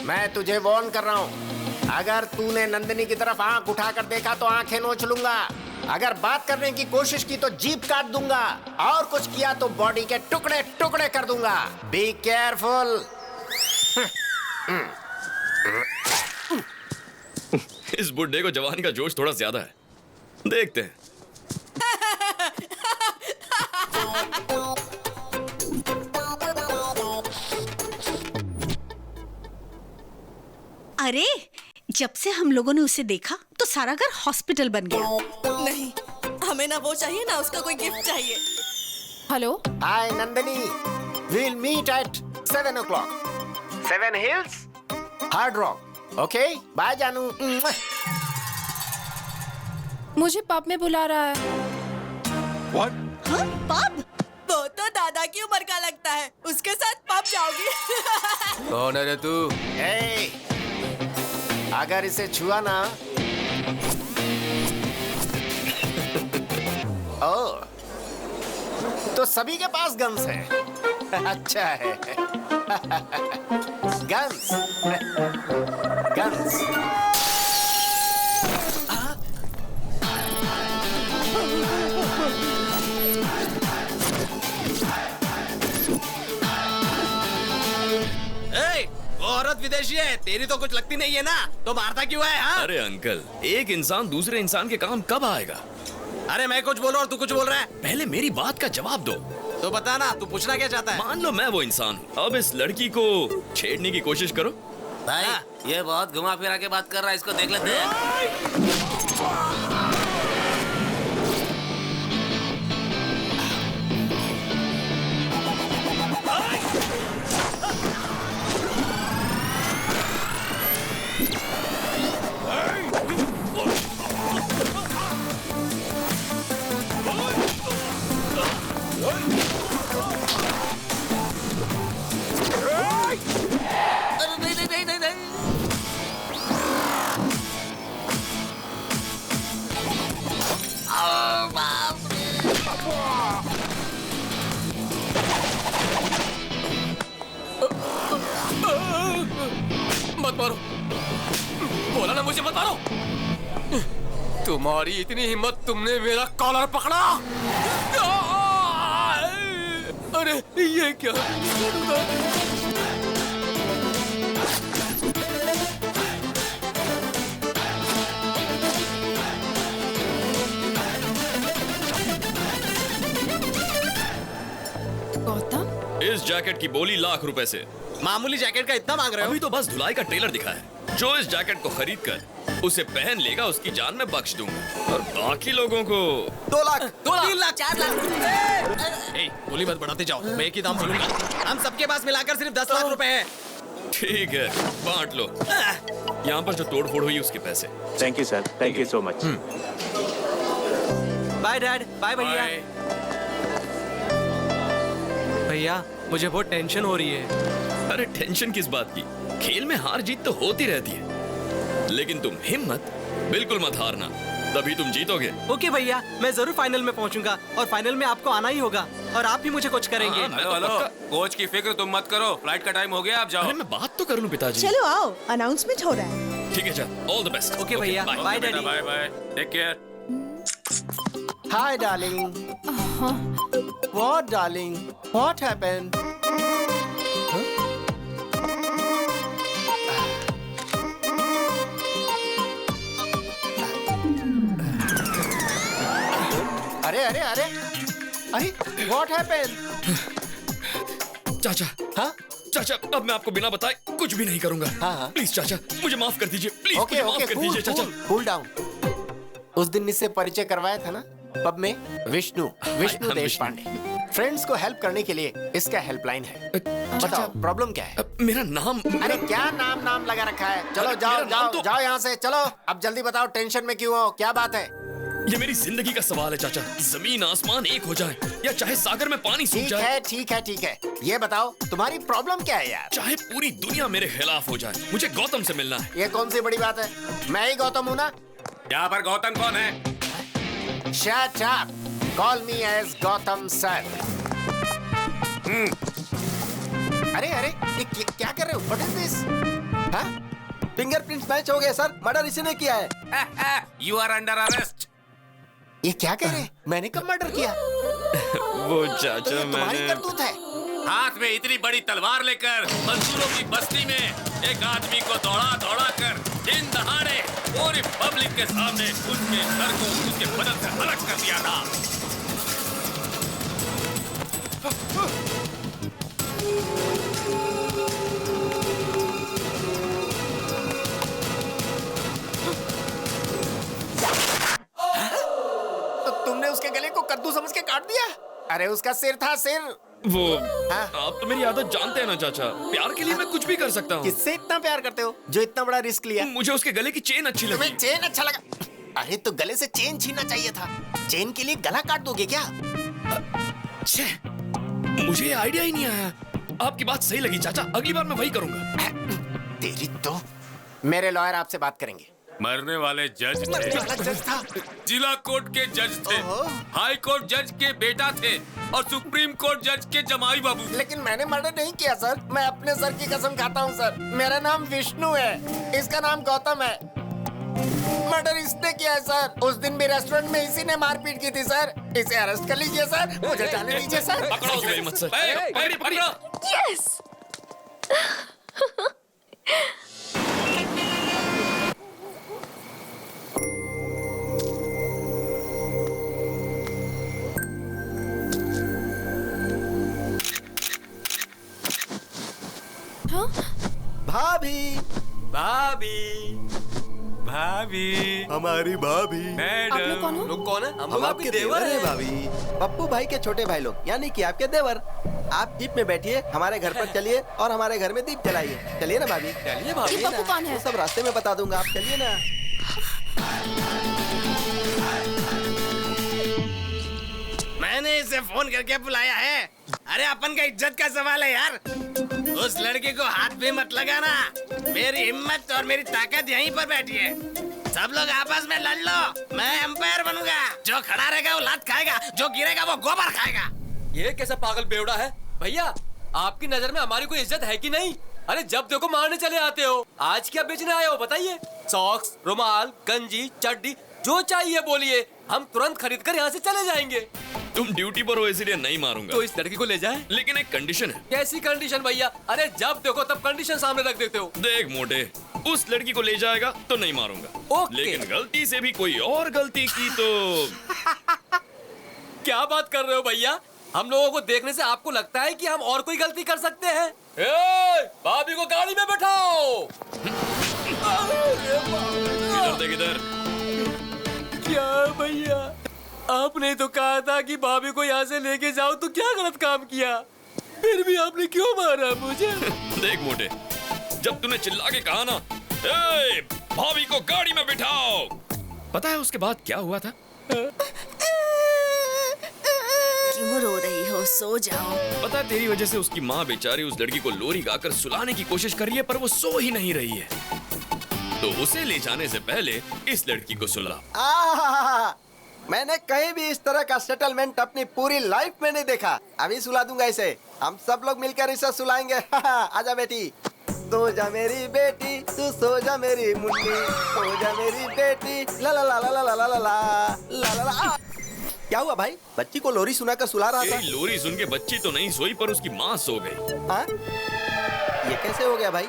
मैं तुझे वार्न कर रहा हूँ, अगर तूने नंदिनी की तरफ आंख उठाकर देखा तो आंखें नोच लूंगा। अगर बात करने की कोशिश की तो जीभ काट दूंगा, और कुछ किया तो बॉडी के टुकड़े टुकड़े कर दूंगा। Be careful. इस बुड्ढे को जवानी का जोश थोड़ा ज्यादा है, देखते हैं। अरे, जब से हम लोगों ने उसे देखा तो सारा घर हॉस्पिटल बन गया। नहीं, हमें ना वो चाहिए ना उसका कोई गिफ्ट चाहिए। Hello, hi Nandini, we'll meet at 7 o'clock. 7 Hills, Hard Rock. Okay, bye जानू। मुझे पब में बुला रहा है। What? हाँ, पब? वो तो दादा की उम्र का लगता है, उसके साथ पब जाओगी। कौन है रे तू? अगर इसे छुआ ना ओ, तो सभी के पास गन्स है। अच्छा है। Guns guns. वो औरत विदेशी है, तेरी तो कुछ लगती नहीं है ना, तो मारता क्यों है? हाँ? अरे अंकल, एक इंसान दूसरे इंसान के काम कब आएगा? अरे मैं कुछ बोलूं और तू कुछ बोल रहा है। पहले मेरी बात का जवाब दो। तो बता ना, तू पूछना क्या चाहता है? मान लो मैं वो इंसान हूँ, अब इस लड़की को छेड़ने की कोशिश करो। भाई, ये बहुत घुमा फिरा के बात कर रहा है, इसको देख लेते हैं। मत मारो, बोला ना मुझे मत मारो। तुम्हारी इतनी हिम्मत, तुमने मेरा कॉलर पकड़ा। अरे ये क्या? गौतम, इस जैकेट की बोली ₹1,00,000 से। मामूली जैकेट का इतना मांग रहे हो? अभी तो बस धुलाई का ट्रेलर दिखा है। जो इस जैकेट को खरीद कर उसे पहन लेगा, उसकी जान मैं बख्श दूंगा, और बाकी लोगों को 2 लाख, 2 लाख, 3 लाख, 4 लाख। बोली मत बढ़ाते जाओ, मैं एक ही दाम बोलूंगा। हम सबके पास मिलाकर सिर्फ 10 लाख रुपए हैं। ठीक है, बांट लो। यहाँ पर जो तोड़ फोड़ हुई उसके पैसे। Thank you sir, thank you so much. Bye dad, bye भैया। भैया मुझे बहुत टेंशन हो रही है। अरे टेंशन किस बात की? खेल में हार जीत तो होती रहती है, लेकिन तुम हिम्मत बिल्कुल मत हारना, तभी तुम जीतोगे। ओके भैया, मैं जरूर फाइनल में पहुंचूंगा, और फाइनल में आपको आना ही होगा, और आप भी मुझे कुछ करेंगे। हेलो, कोच की फिक्र तुम मत करो, फ्लाइट का टाइम हो गया, आप जाओ। अरे मैं बात तो कर लूं पिताजी। चलो आओ, अनाउंसमेंट हो रहा है। ठीक है, चल, ऑल द बेस्ट। ओके भैया, bye daddy. Bye bye, take care. Hi darling. What darling? What happened? अरे अरे अरे अरे, व्हाट हैपेंड? चाचा, हाँ चाचा, अब मैं आपको बिना बताए कुछ भी नहीं करूंगा। हाँ। प्लीज चाचा, मुझे माफ कर दीजिए, प्लीज ओके मुझे माफ कर दीजिए चाचा। Cool down. उस दिन इससे परिचय करवाया था ना पब में, विष्णु देश पांडे। फ्रेंड्स को हेल्प करने के लिए इसका हेल्पलाइन है। बताओ प्रॉब्लम क्या है? मेरा नाम। अरे क्या नाम लगा रखा है? चलो जाओ जाओ जाओ यहाँ से, चलो अब जल्दी बताओ, टेंशन में क्यों हो, क्या बात है? ये मेरी जिंदगी का सवाल है चाचा, जमीन आसमान एक हो जाए या चाहे सागर में पानी सूख जाए। ठीक है, ये बताओ तुम्हारी प्रॉब्लम क्या है यार? चाहे पूरी दुनिया मेरे खिलाफ हो जाए, मुझे गौतम से मिलना है। ये कौन सी बड़ी बात है? मैं ही गौतम हूँ ना। यहाँ पर गौतम कौन है? Shut up. Call me as Gautam sir. अरे ये क्या कर रहे हो? What is this? हाँ? फिंगरप्रिंट्स मैच हो गए सर, मर्डर इसी ने किया है। You are under arrest. ये क्या कह रहे हैं? मैंने कब मर्डर किया? वो चाचा, तो तुम्हारी मैंने करतूत है। हाथ में इतनी बड़ी तलवार लेकर मजदूरों की बस्ती में एक आदमी को दौड़ा कर दिन दहाड़े पूरी पब्लिक के सामने उसके सर को उसके बदन से अलग कर दिया था। तो तुमने उसके गले को कद्दू समझ के काट दिया? अरे उसका सिर था, सिर। वो आप तो मेरी आदत जानते हैं ना चाचा, प्यार के लिए मैं कुछ भी कर सकता हूँ। किससे इतना प्यार करते हो जो इतना बड़ा रिस्क लिया? मुझे उसके गले की चेन अच्छी लगी। तुम्हें चेन अच्छा लगा? अरे तो गले से चेन छीनना चाहिए था। चेन के लिए गला काट दोगे क्या? मुझे आइडिया ही नहीं आया। आपकी बात सही लगी चाचा, अगली बार मैं वही करूंगा। तेरी तो। मेरे लॉयर आपसे बात करेंगे। मरने वाले जज थे, जिला कोर्ट के जज थे, हाई कोर्ट जज के बेटा थे, और सुप्रीम कोर्ट जज के जमाई बाबू। लेकिन मैंने मर्डर नहीं किया सर, मैं अपने सर की कसम खाता हूँ सर। मेरा नाम विष्णु है, इसका नाम गौतम है। मर्डर इसने किया है सर। उस दिन भी रेस्टोरेंट में इसी ने मारपीट की थी सर। इसे अरेस्ट कर लीजिए सर, मुझे जाने दीजिए सर। पकड़ो उसे मत सर। पकड़ो। यस। भाभी हमारी भाभी। आप लोग कौन हो? लोग कौन है? हम आपके देवर हैं भाभी। पप्पू भाई के छोटे भाई लोग, यानी कि आपके देवर। आप जीप में बैठिए, हमारे घर पर चलिए और हमारे घर में दीप जलाइए। चलिए ना भाभी। चलिए भाभी। ये पप्पू कौन है? सब रास्ते में बता दूंगा, आप चलिए ना। मैंने इसे फोन करके बुलाया है। अरे अपन का इज्जत का सवाल है यार। उस लड़के को हाथ भी मत लगाना। मेरी हिम्मत और मेरी ताकत यहीं पर बैठी है। सब लोग आपस में लड़ लो, मैं एम्पायर बनूंगा। जो खड़ा रहेगा वो लात खाएगा, जो गिरेगा वो गोबर खाएगा। ये कैसा पागल बेवड़ा है? भैया आपकी नजर में हमारी कोई इज्जत है कि नहीं? अरे जब देखो मारने चले आते हो। आज क्या बेचने आए हो बताइए? सॉक्स, रुमाल, गंजी, चड्डी, जो चाहिए बोलिए, हम तुरंत खरीद कर यहाँ से चले जाएंगे। तुम ड्यूटी पर हो इसलिए नहीं मारूंगा। तो इस लड़की को ले जाए। लेकिन एक कंडीशन है। कैसी कंडीशन भैया? अरे जब देखो तब कंडीशन सामने रख देते हो। देख मोटे, उस लड़की को ले जाएगा तो नहीं मारूंगा। लेकिन गलती से भी कोई और गलती की तो क्या बात कर रहे हो भैया? हम लोगों को देखने से आपको लगता है कि हम और कोई गलती कर सकते हैं? भाभी को गाड़ी में बैठाओ। इधर देख इधर। क्या भैया, आपने तो कहा था कि भाभी को यहाँ से लेके जाओ, तो क्या गलत काम किया? फिर भी आपने क्यों मारा मुझे? देख मोटे, जब तूने चिल्ला के कहा ना, ए, भाभी को गाड़ी में बिठाओ, पता है उसके बाद क्या हुआ था? क्यों रो रही हो? सो जाओ। पता है तेरी वजह से उसकी माँ बेचारी उस लड़की को लोरी गाकर सुलाने की कोशिश कर रही है, पर वो सो ही नहीं रही है। तो उसे ले जाने से पहले इस लड़की को सुला। मैंने कहीं भी इस तरह का सेटलमेंट अपनी पूरी लाइफ में नहीं देखा। अभी सुला दूंगा इसे। हम सब लोग मिलकर इसे सुलाएंगे। आजा बेटी, सो जा मेरी बेटी, तू सो जा मेरी मुन्नी, सो जा मेरी बेटी, ला ला ला ला ला ला ला ला ला ला ला। क्या हुआ भाई? बच्ची को लोरी सुनाकर सुला रहा था। लोरी सुन के बच्ची तो नहीं सोई, पर उसकी माँ सो गई। हाँ? ये कैसे हो गया भाई?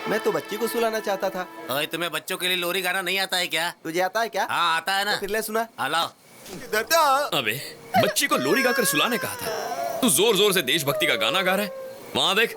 मैं तो बच्ची को सुलाना चाहता था। ओए, तुम्हें बच्चों के लिए लोरी गाना नहीं आता है क्या? तुझे आता है क्या? हाँ आता है ना। तो फिर ले सुना। हेलो। अबे बच्ची को लोरी गाकर सुलाने कहा था, तू जोर जोर से देशभक्ति का गाना गा रहा है। वहां देख।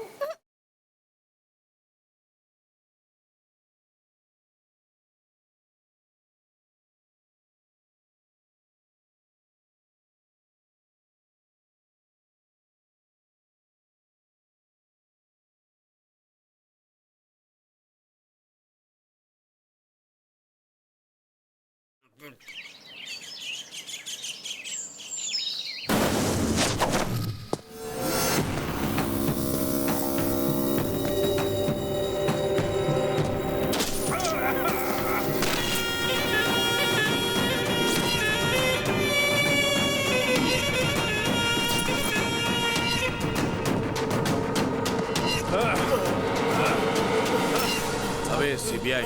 अबे सीबीआई,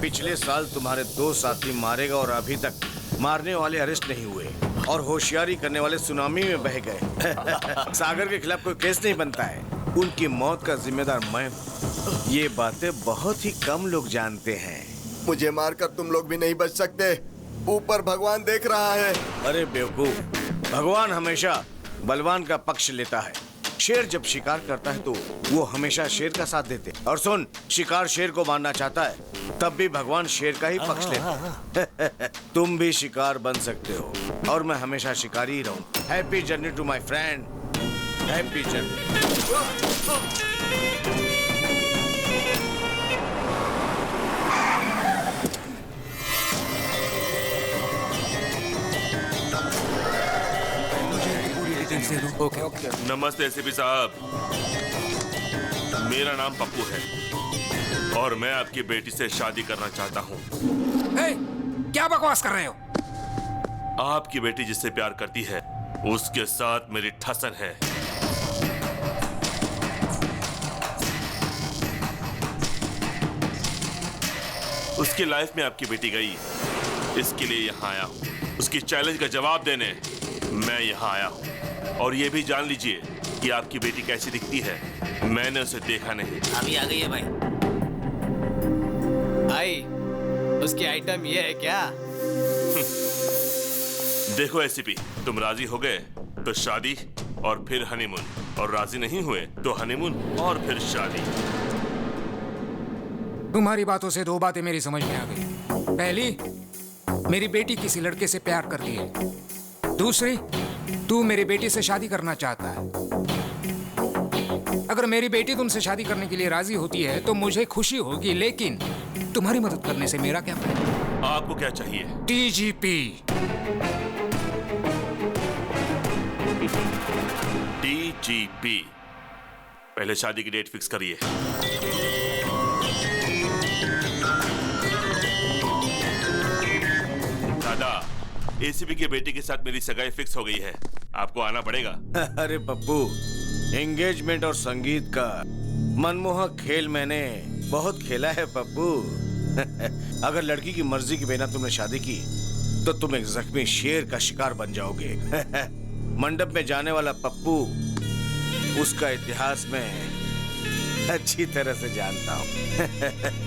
पिछले साल तुम्हारे 2 साथी मारे गए और अभी तक मारने वाले अरेस्ट नहीं हुए और होशियारी करने वाले सुनामी में बह गए। सागर के खिलाफ कोई केस नहीं बनता है। उनकी मौत का जिम्मेदार मैं हूँ। ये बातें बहुत ही कम लोग जानते हैं। मुझे मारकर तुम लोग भी नहीं बच सकते। ऊपर भगवान देख रहा है। अरे बेवकूफ, भगवान हमेशा बलवान का पक्ष लेता है। शेर जब शिकार करता है तो वो हमेशा शेर का साथ देते। और सुन, शिकार शेर को मारना चाहता है तब भी भगवान शेर का ही पक्ष लेते। तुम भी शिकार बन सकते हो और मैं हमेशा शिकारी ही रहूं। Happy journey to my friend, happy journey. Okay. नमस्ते एसीपी साहब, मेरा नाम पप्पू है और मैं आपकी बेटी से शादी करना चाहता हूँ। क्या बकवास कर रहे हो? आपकी बेटी जिससे प्यार करती है उसके साथ मेरी ठसन है। उसकी लाइफ में आपकी बेटी गई, इसके लिए यहाँ आया हूँ। उसकी चैलेंज का जवाब देने मैं यहाँ आया हूँ। और ये भी जान लीजिए कि आपकी बेटी कैसी दिखती है। मैंने उसे देखा नहीं। अभी आ गई है भाई। भाई, उसकी आइटम ये है क्या? देखो एसीपी, तुम राजी हो गए तो शादी और फिर हनीमून, और राजी नहीं हुए तो हनीमून और फिर शादी। तुम्हारी बातों से 2 बातें मेरी समझ में आ गई। पहली, मेरी बेटी किसी लड़के से प्यार करती है। दूसरी, तू मेरी बेटी से शादी करना चाहता है। अगर मेरी बेटी तुमसे शादी करने के लिए राजी होती है तो मुझे खुशी होगी, लेकिन तुम्हारी मदद करने से मेरा क्या फायदा? आपको क्या चाहिए? डीजीपी। डीजीपी, पहले शादी की डेट फिक्स करिए। दादा, एसीपी के बेटे के साथ मेरी सगाई फिक्स हो गई है, आपको आना पड़ेगा। अरे पप्पू, एंगेजमेंट और संगीत का मनमोहक खेल मैंने बहुत खेला है पप्पू। अगर लड़की की मर्जी के बिना तुमने शादी की तो तुम एक जख्मी शेर का शिकार बन जाओगे। मंडप में जाने वाला पप्पू उसका इतिहास में अच्छी तरह से जानता हूँ।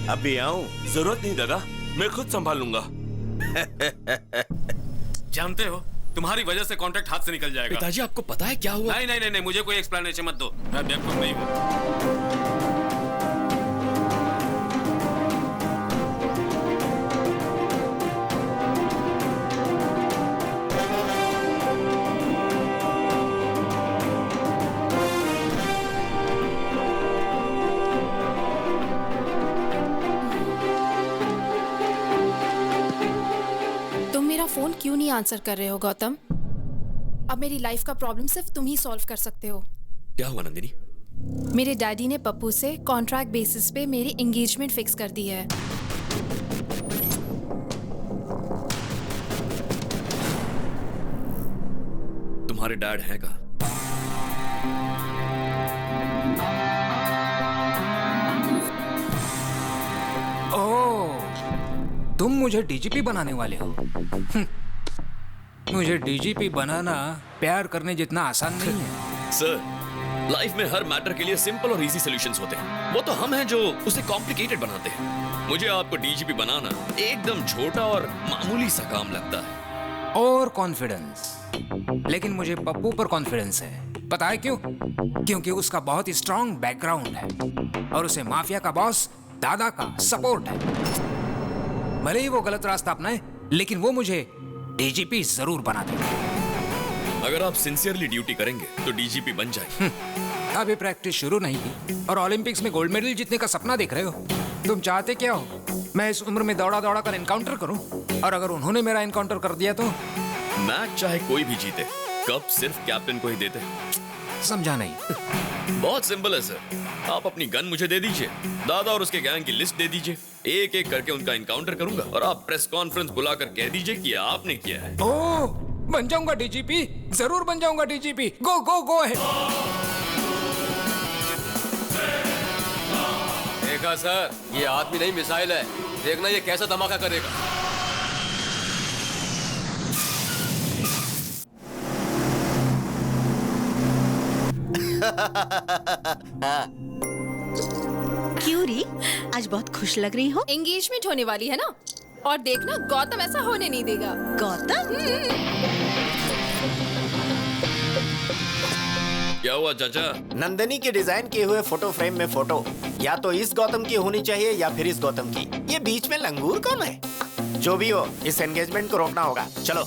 अभी आऊं? जरूरत नहीं दादा, मैं खुद संभाल लूंगा। जानते हो तुम्हारी वजह से कॉन्ट्रैक्ट हाथ से निकल जाएगा। पिताजी आपको पता है क्या हुआ? नहीं नहीं नहीं, नहीं मुझे कोई एक्सप्लेनेशन मत दो, मैं बेवकूफ नहीं हूँ। फोन क्यों नहीं आंसर कर रहे हो गौतम? अब मेरी लाइफ का प्रॉब्लम सिर्फ तुम ही सॉल्व कर सकते हो। क्या हुआ नंदिनी? मेरे डैडी ने पप्पू से कॉन्ट्रैक्ट बेसिस पे मेरी एंगेजमेंट फिक्स कर दी है। तुम्हारे डैड हैं का? तुम मुझे डीजीपी बनाने वाले हो? मुझे डीजीपी बनाना प्यार करने जितना आसान नहीं है। सर, लाइफ में हर मैटर के लिए सिंपल और इजी सॉल्यूशंस होते हैं। वो तो हम हैं जो उसे कॉम्प्लिकेटेड बनाते हैं। मुझे आपको डीजीपी बनाना एकदम छोटा और मामूली सा काम लगता है। और कॉन्फिडेंस, लेकिन मुझे पप्पू पर कॉन्फिडेंस है। पता है क्यों? क्योंकि उसका बहुत ही स्ट्रॉन्ग बैकग्राउंड है और उसे माफिया का बॉस दादा का सपोर्ट है। भले ही वो गलत रास्ता अपनाए, लेकिन वो मुझे डीजीपी जरूर बना देगा। अगर आप सिंसियरली ड्यूटी करेंगे तो डीजीपी बन जाएंगे। अभी प्रैक्टिस शुरू नहीं की और ओलंपिक्स में गोल्ड मेडल जीतने का सपना देख रहे हो। तुम चाहते क्या हो? मैं इस उम्र में दौड़ा दौड़ा कर एनकाउंटर करूं? और अगर उन्होंने मेरा एनकाउंटर कर दिया तो? मैच चाहे कोई भी जीते, कप सिर्फ कैप्टन को ही देते। समझा नहीं। बहुत सिंपल है सर, आप अपनी गन मुझे दे दीजिए, दादा और उसके गैंग की लिस्ट दे दीजिए, एक एक करके उनका एनकाउंटर करूंगा और आप प्रेस कॉन्फ्रेंस बुलाकर कह दीजिए कि आपने किया है। ओह, बन जाऊंगा डीजीपी, जरूर बन जाऊंगा डीजीपी। गो गो गो है। देखा सर, ये आदमी नहीं मिसाइल है। देखना ये कैसा धमाका करेगा। क्यों री, आज बहुत खुश लग रही हो? एंगेजमेंट होने वाली है ना, और देखना गौतम ऐसा होने नहीं देगा। गौतम? क्या हुआ चाचा? नंदिनी के डिजाइन किए हुए फोटो फ्रेम में फोटो या तो इस गौतम की होनी चाहिए या फिर इस गौतम की। ये बीच में लंगूर कौन है? जो भी हो, इस एंगेजमेंट को रोकना होगा। चलो।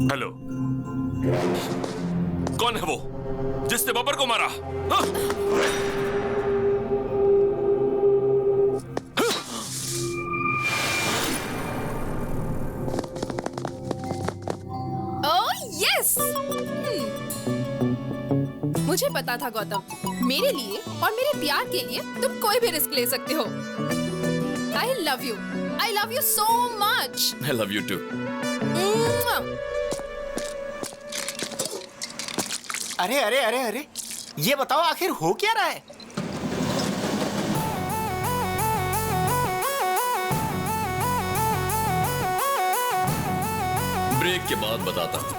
हेलो, कौन है वो जिसने बब्बर को मारा? हाँ? मुझे पता था गौतम, मेरे लिए और मेरे प्यार के लिए तुम कोई भी रिस्क ले सकते हो। I love you so much. I love you too. अरे अरे अरे अरे, ये बताओ आखिर हो क्या रहा है? ब्रेक के बाद बताता हूँ।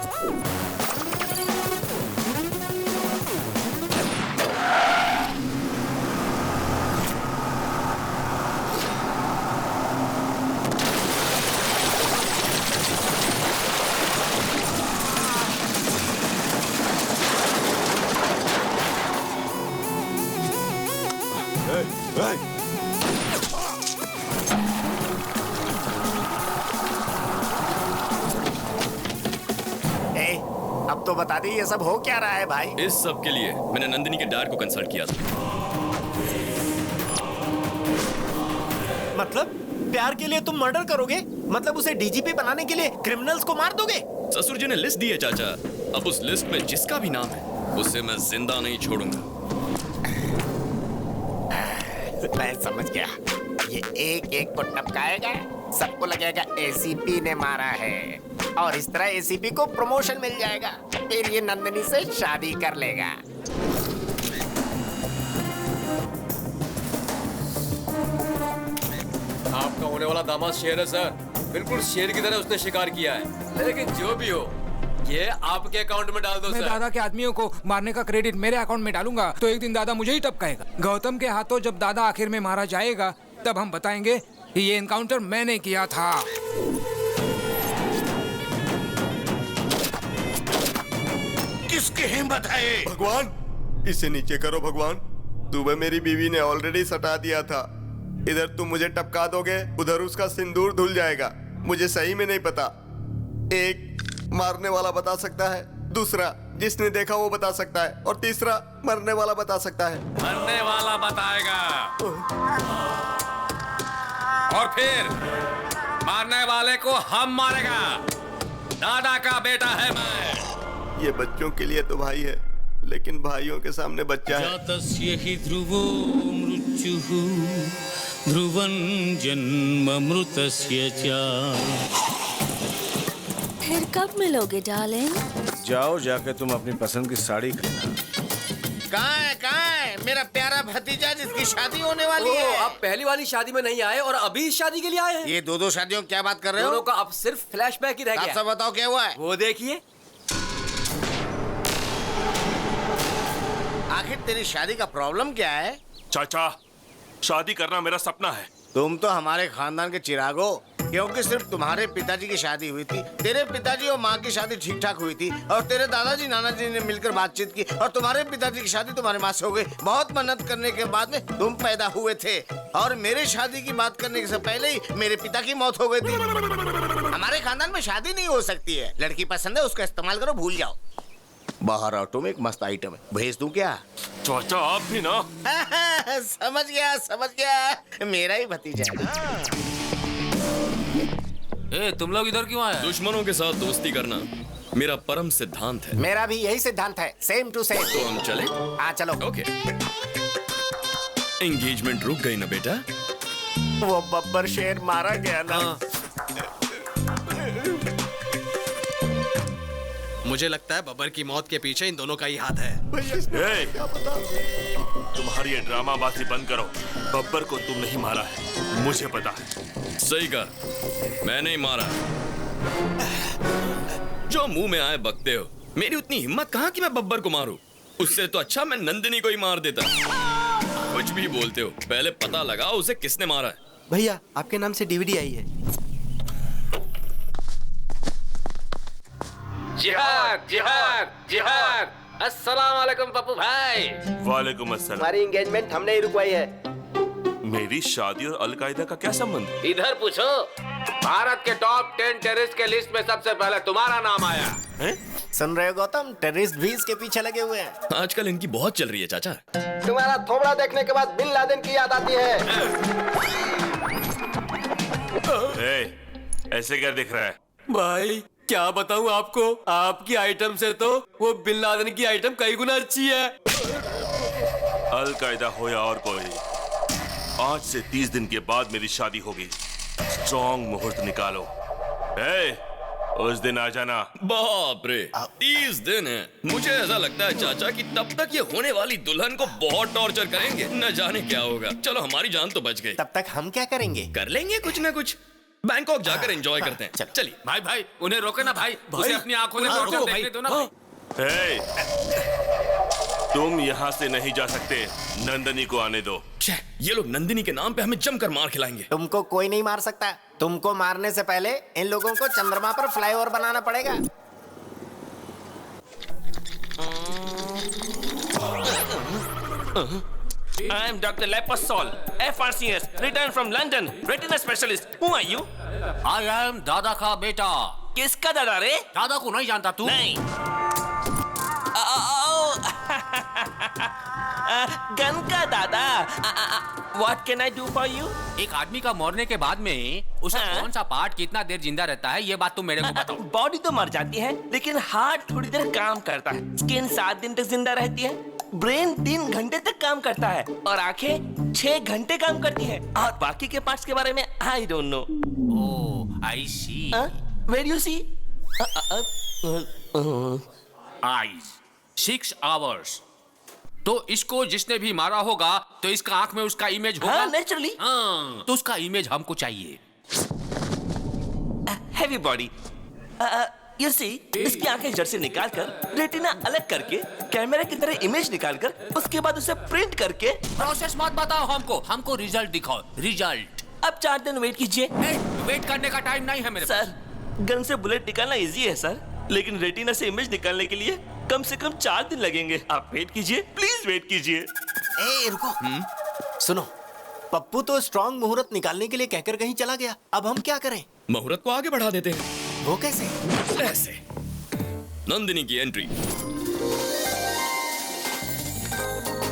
अब तो बता दी ये सब हो क्या रहा है भाई? इस सब के लिए मैंने नंदिनी के डैड को कंसल्ट किया था। मतलब प्यार के लिए तुम मर्डर करोगे? मतलब उसे डीजीपी बनाने के लिए क्रिमिनल्स को मार दोगे? ससुर जी ने लिस्ट दी है चाचा। अब उस लिस्ट में जिसका भी नाम है उसे मैं जिंदा नहीं छोड़ूंगा। मैं समझ गया, ये एक एक को टपकाएगा, सबको लगेगा एसीपी ने मारा है, और इस तरह एसीपी को प्रमोशन मिल जाएगा, फिर ये नंदिनी से शादी कर लेगा। आपका होने वाला दामाद शेर है सर, बिल्कुल शेर की तरह उसने शिकार किया है। लेकिन जो भी हो, ये आपके अकाउंट में डाल दो मैं सर। दादा के आदमियों को मारने का क्रेडिट मेरे अकाउंट में डालूंगा तो एक दिन दादा मुझे ही टपकाएगा। गौतम के हाथों जब दादा आखिर में मारा जाएगा तब हम बताएंगे कि ये एनकाउंटर मैंने किया था। किसकी हिम्मत है? भगवान, इसे नीचे करो भगवान। तुम्हें मेरी बीवी ने ऑलरेडी सटा दिया था। इधर तुम मुझे टपका दोगे, उधर उसका सिंदूर धुल जाएगा। मुझे सही में नहीं पता। एक मारने वाला बता सकता है, दूसरा जिसने देखा वो बता सकता है, और तीसरा मरने वाला बता सकता है। मरने वाला बताएगा, और फिर मारने वाले को हम मारेगा। दादा का बेटा है मैं। ये बच्चों के लिए तो भाई है, लेकिन भाइयों के सामने बच्चा है। जातस्य हि ध्रुवो मृत्युः ध्रुवं जन्ममृतस्य च। फिर कब मिलोगे डार्लिंग? जाओ, जाके तुम अपनी पसंद की साड़ी खरीदना। कहाँ है मेरा प्यारा भतीजा जिसकी शादी होने वाली है? आप पहली वाली शादी में नहीं आए और अभी इस शादी के लिए आए हैं? ये दो शादियों की क्या बात कर रहे हो? दोनों का अब सिर्फ फ्लैशबैक ही रह गया। आप सब बताओ क्या हुआ है? वो देखिए। आखिर तेरी शादी का प्रॉब्लम क्या है? चाचा, शादी करना मेरा सपना है। तुम तो हमारे खानदान के चिराग हो, क्योंकि सिर्फ तुम्हारे पिताजी की शादी हुई थी, तेरे पिताजी और माँ की शादी ठीक ठाक हुई थी, और तेरे दादाजी नानाजी ने मिलकर बातचीत की, और तुम्हारे पिताजी की शादी तुम्हारे माँ से हो गई। बहुत मेहनत करने के बाद में तुम पैदा हुए थे, और मेरे शादी की बात करने से पहले ही मेरे पिता की मौत हो गई थी। हमारे खानदान में शादी नहीं हो सकती है। लड़की पसंद है, उसका इस्तेमाल करो, भूल जाओ। बाहर ऑटो में एक मस्त आइटम है, भेज दूं क्या? चाचा आप भी ना। समझ गया, मेरा ही भतीजा है। ए, तुम लोग इधर क्यों आए? दुश्मनों के साथ दोस्ती करना मेरा परम सिद्धांत है। मेरा भी यही सिद्धांत है, सेम टू सेम। तो हम चले? हाँ चलो। ओके। एंगेजमेंट रुक गई ना बेटा? वो बब्बर शेर मारा गया ना। मुझे लगता है बब्बर की मौत के पीछे इन दोनों का ही हाथ है। तुम्हारी ये ड्रामाबाजी बंद करो। बब्बर को तुम नहीं मारा है, मुझे पता है। सही कहा, मैंने ही मारा। जो मुंह में आए बकते हो। मेरी उतनी हिम्मत कहाँ कि मैं बब्बर को मारूं? उससे तो अच्छा मैं नंदिनी को ही मार देता। कुछ भी बोलते हो, पहले पता लगाओ उसे किसने मारा है। भैया, आपके नाम से डीवीडी आई है। जिहाद जिहाद जिहाद। अस्सलाम वालेकुम पप्पू भाई। वालेकुम अस्सलाम। हमारी एंगेजमेंट हमने ही रुकवाई है। मेरी शादी और अलकायदा का क्या संबंध? इधर पूछो। भारत के टॉप 10 टेररिस्ट के लिस्ट में सबसे पहले तुम्हारा नाम आया। सुन रहे हो गौतम, टेररिस्ट भी इसके पीछे लगे हुए हैं। आजकल इनकी बहुत चल रही है चाचा। तुम्हारा थोबड़ा देखने के बाद बिन लादेन की याद आती है। ऐसे क्या दिख रहा है? भाई क्या बताऊं आपको, आपकी आइटम से तो वो बिन लादेन की आइटम कई गुना अच्छी है। अल-कायदा हो या और कोई, आज से 30 दिन के बाद मेरी शादी होगी। स्ट्रॉन्ग मुहूर्त निकालो। उस दिन आ जाना। बाप रे, 30 दिन है। मुझे ऐसा लगता है चाचा कि तब तक ये होने वाली दुल्हन को बहुत टॉर्चर करेंगे, न जाने क्या होगा। चलो हमारी जान तो बच गई। तब तक हम क्या करेंगे? कर लेंगे कुछ ना कुछ, बैंकॉक जाकर एंजॉय करते हैं। चलिए भाई उन्हें रोके ना भाई, उसे अपनी आंखों से टॉर्चर देखने दो ना भाई। तुम यहाँ से नहीं जा सकते, नंदनी को आने दो। ये लोग नंदिनी के नाम पे हमें जमकर मार खिलाएंगे। तुमको कोई नहीं मार सकता। तुमको मारने से पहले इन लोगों को चंद्रमा पर फ्लाईओवर बनाना पड़ेगा। I am Dr. Lepasol, FRCS, returned from London, retina specialist. Who are you? I am दादा का बेटा। किसका दादा रे? दादा को नहीं जानता तू? नहीं। गन का दादा। What can I do for you? एक आदमी का मरने के बाद में उसका कौन सा पार्ट कितना देर जिंदा रहता है, ये बात तुम मेरे को बताओ। बॉडी तो मर जाती है, लेकिन हार्ट थोड़ी देर काम करता है। स्किन 7 दिन तक जिंदा रहती है। ब्रेन 3 घंटे तक काम करता है और आंखें 6 घंटे काम करती है। और बाकी के पार्ट्स के बारे में I don't know. Oh, I see. Where you see? Eyes 6 hours. तो इसको जिसने भी मारा होगा तो इसका आंख में उसका इमेज होगा। नेचुरली। तो उसका इमेज हमको चाहिए। Heavy body. यू सी, इसकी आंखें जड़ से निकालकर रेटिना अलग करके कैमरे की तरह इमेज निकालकर उसके बाद उसे प्रिंट करके। प्रोसेस मत बताओ हमको रिजल्ट दिखाओ। रिजल्ट अब 4 दिन वेट कीजिए। वेट करने का टाइम नहीं है मेरे पास। सर, गन से बुलेट निकालना इजी है सर, लेकिन रेटिना से इमेज निकालने के लिए कम से कम 4 दिन लगेंगे। आप वेट कीजिए, प्लीज वेट कीजिए। रुको। सुनो, पप्पू तो स्ट्रॉन्ग मुहूर्त निकालने के लिए कहकर कहीं चला गया। अब हम क्या करें? मुहूर्त को आगे बढ़ा देते हैं। वो कैसे? ऐसे। नंदिनी की एंट्री।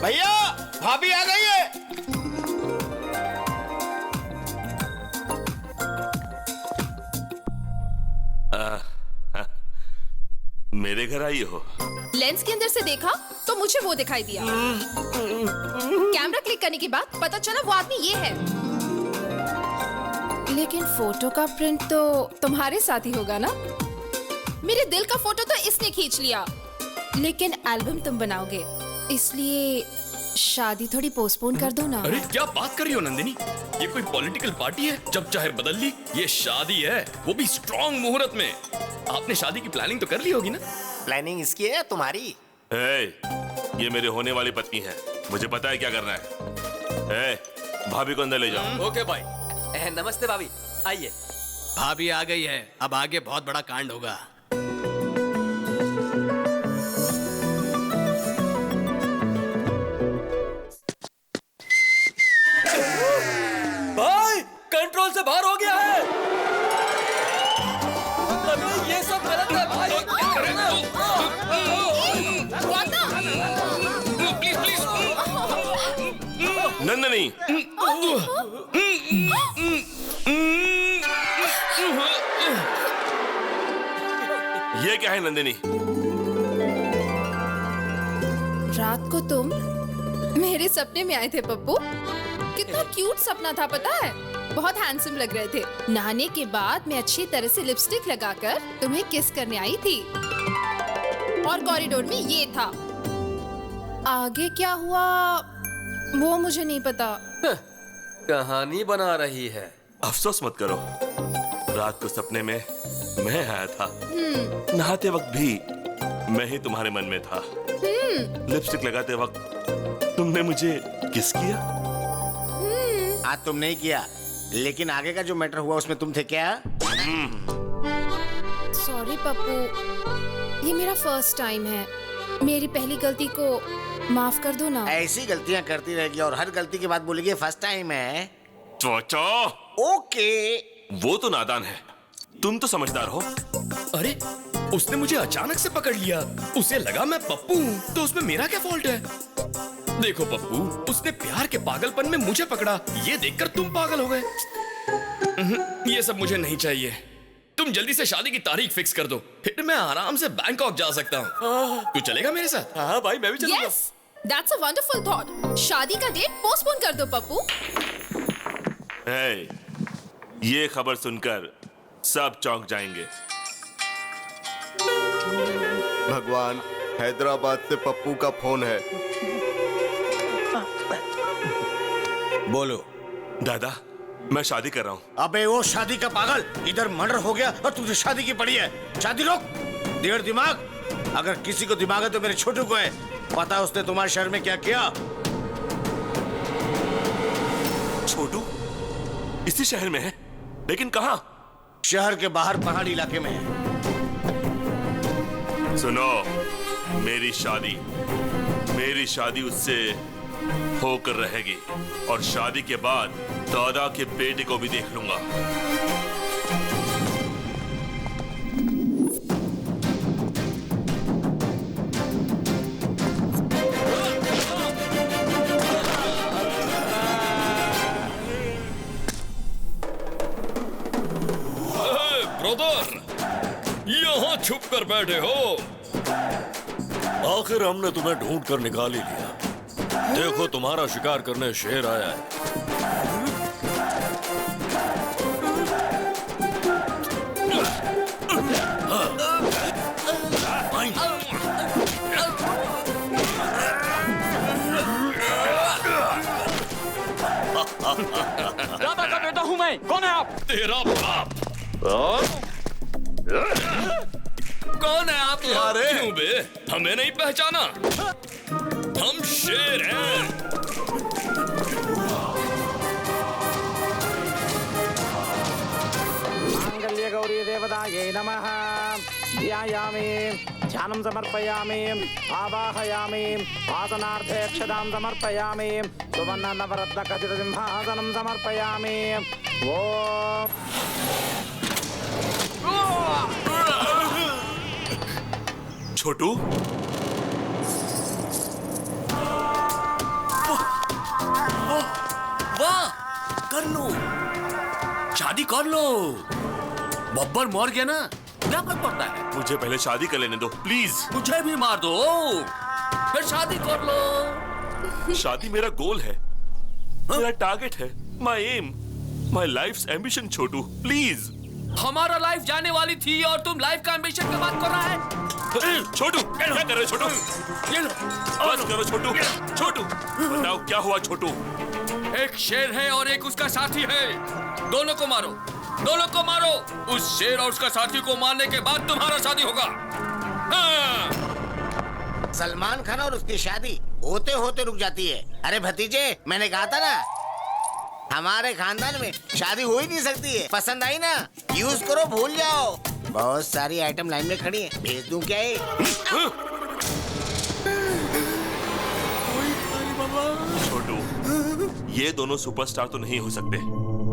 भैया, भाभी आ गई है। मेरे घर आई हो? लेंस के अंदर से देखा तो मुझे वो दिखाई दिया। कैमरा क्लिक करने के बाद पता चला वो आदमी ये है। लेकिन फोटो का प्रिंट तो तुम्हारे साथ ही होगा ना? मेरे दिल का फोटो तो इसने खींच लिया, लेकिन एल्बम तुम बनाओगे, इसलिए शादी थोड़ी पोस्टपोन कर दो ना। अरे क्या बात कर रही हो नंदिनी? ये कोई पॉलिटिकल पार्टी है? जब चाहे बदल ली। ये शादी है, वो भी स्ट्रॉन्ग मुहूर्त में। आपने शादी की प्लानिंग तो कर ली होगी ना? प्लानिंग इसकी है या तुम्हारी? ये मेरे होने वाली पत्नी है, मुझे पता है क्या करना है। भाभी को अंदर ले जाओ। ओके भाई। नमस्ते भाभी, आइए। भाभी आ गई है, अब आगे बहुत बड़ा कांड होगा। भाई कंट्रोल से बाहर हो गया है। अबे ये सब गलत है भाई। नंदनी, ये क्या है नंदिनी? रात को तुम मेरे सपने में आए थे पप्पू। कितना क्यूट सपना था पता है? बहुत हैंडसम लग रहे थे। नहाने के बाद मैं अच्छी तरह से लिपस्टिक लगाकर तुम्हें किस करने आई थी और कॉरिडोर में ये था। आगे क्या हुआ वो मुझे नहीं पता। कहानी बना रही है। अफसोस मत करो, रात को सपने में मैं आया था। नहाते वक्त भी मैं ही तुम्हारे मन में था। लिपस्टिक लगाते वक्त तुमने मुझे किस किया? आज तुम नहीं किया, लेकिन आगे का जो मैटर हुआ उसमें तुम थे क्या? सॉरी पप्पू, ये मेरा फर्स्ट टाइम है। मेरी पहली गलती को माफ कर दो ना। ऐसी गलतियां करती रहेगी और हर गलती के बाद बोलेगी फर्स्ट टाइम है। चोचो। ओके, वो तो नादान है, तुम तो समझदार हो। अरे उसने मुझे अचानक से पकड़ लिया, उसे लगा मैं पप्पू हूँ, तो उसमें मेरा क्या फॉल्ट है? देखो पप्पू, उसने प्यार के पागलपन में मुझे पकड़ा, ये देखकर तुम पागल हो गए। ये सब मुझे नहीं चाहिए। तुम जल्दी से शादी की तारीख फिक्स कर दो, फिर मैं आराम से बैंकॉक जा सकता हूँ। तू चलेगा मेरे साथ? हाँ भाई, मैं भी चलूंगा। Yes, that's a wonderful thought. शादी का डेट पोस्टपोन कर दो पप्पू। है, ये खबर सुनकर सब चौंक जाएंगे। भगवान, हैदराबाद से पप्पू का फोन है। बोलो। दादा, मैं शादी कर रहा हूँ। अबे वो शादी का पागल, इधर मर्डर हो गया और तुझे शादी की पड़ी है। शादी रोक, देर दिमाग। अगर किसी को दिमाग है तो मेरे छोटू को है। पता उसने तुम्हारे शहर में क्या किया? छोटू इसी शहर में है, लेकिन कहाँ? शहर के बाहर पहाड़ी इलाके में है। सुनो, मेरी शादी उससे होकर रहेगी, और शादी के बाद दादा के बेटे को भी देख लूंगा। ब्रदर, यहाँ छुप कर बैठे हो? आखिर हमने तुम्हें ढूंढ कर निकाल ही लिया। देखो, तुम्हारा शिकार करने शेर आया है। दादा का बेटा हूँ मैं। कौन है आप? तेरा बाप। कौन है आप? क्यों बे, हमें नहीं पहचाना? हम शेर हैं। मांगल्य गौरी देवतायै नमः। ध्यायामि, ध्यानं समर्पयामि, आवाहयामि, आसनार्थे अक्षतां समर्पयामि, सुवर्ण नवरत्न खचित सिंहासनं समर्पयामि। छोटू, वाह, कर लो, शादी कर लो। बब्बर मर गया ना, क्या फर्क पड़ता है? मुझे पहले शादी कर लेने दो प्लीज। मुझे भी मार दो, फिर शादी कर लो। शादी मेरा गोल है, मेरा टारगेट है, my aim, my life's ambition. छोटू प्लीज। हमारा लाइफ जाने वाली थी और तुम लाइफ का एम्बिशन की बात कर रहा है? छोटू, क्या कर रहे हो छोटू? बस करो छोटू। छोटू, बताओ क्या हुआ छोटू? एक शेर है और एक उसका साथी है, दोनों को मारो, दोनों को मारो। उस शेर और उसका साथी को मारने के बाद तुम्हारा शादी होगा। हाँ। सलमान खान और उसकी शादी होते होते रुक जाती है। अरे भतीजे, मैंने कहा था ना, हमारे खानदान में शादी हो ही नहीं सकती है। पसंद आई ना, यूज करो, भूल जाओ। बहुत सारी आइटम लाइन में खड़ी है, भेज दूं क्या ये? छोटू, ये दोनों सुपरस्टार तो नहीं हो सकते।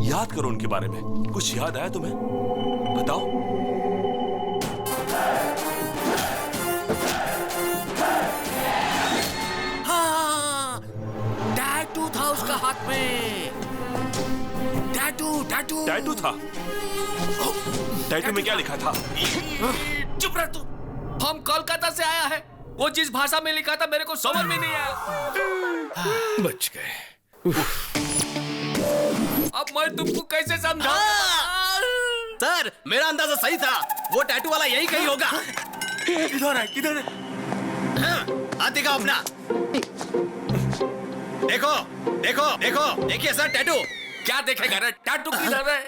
याद करो उनके बारे में। कुछ याद आया तुम्हें? बताओ। हाँ, टैटू था उसका हाथ में। टैटू था? टैटू में क्या लिखा था? चुप रह तू। हम कोलकाता से आया है, वो जिस भाषा में लिखा था मेरे को समझ में नहीं आया। बच गए। अब मैं तुमको कैसे समझाऊं? सर, मेरा अंदाजा सही था, वो टैटू वाला यही कहीं होगा। किधर है? किधर है? हाथ दिखाओ अपना। देखो, देखो, देखो, देखिए सर टैटू। क्या देखेगा रे? टैटू किधर है?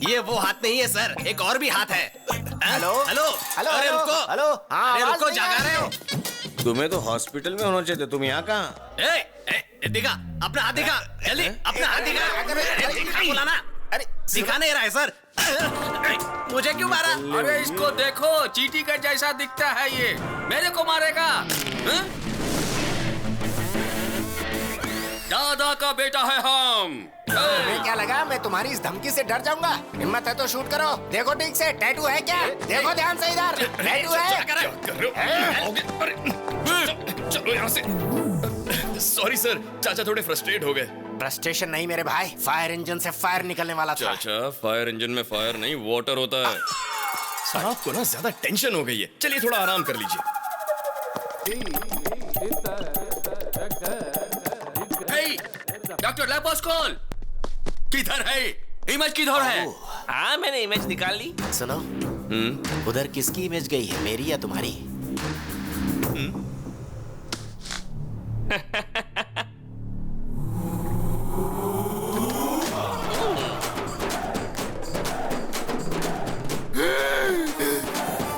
ये वो हाथ नहीं है सर, एक और भी हाथ है। हेलो, हेलो, हेलो, अरे हेलो, रुको, हेलो, हाँ, अरे आवाज रुको, नहीं जागा आ रहे हो? तुम्हें तो हॉस्पिटल में होना चाहिए, तुम यहाँ कहाँ? दिखा, अपना हाथ दिखा, जल्दी अपना हाथ दिखा। अरे दिखा बोला ना, अरे दिखा नहीं रहा है सर। मुझे क्यों मारा? अरे इसको देखो, चींटी का जैसा दिखता है ये, मेरे को मारेगा। दादा का बेटा है हम। तुम्हें क्या लगा मैं तुम्हारी इस धमकी से डर जाऊंगा? हिम्मत है तो शूट करो। देखो ठीक से, टैटू है क्या? देखो ध्यान से इधर, टैटू है। चलो यहाँ से। सॉरी सर, चाचा थोड़े फ्रस्ट्रेट हो गए। फ्रस्ट्रेशन नहीं मेरे भाई, फायर इंजन से फायर निकलने वाला था। चाचा, फायर इंजन में फायर नहीं वाटर होता है। सर आपको ना ज्यादा टेंशन हो गई है, चलिए थोड़ा आराम कर लीजिए। डॉक्टर लेपोस्कोल किधर है? इमेज किधर है? हाँ मैंने इमेज निकाल ली। सुनो, उधर किसकी इमेज गई है, मेरी या तुम्हारी?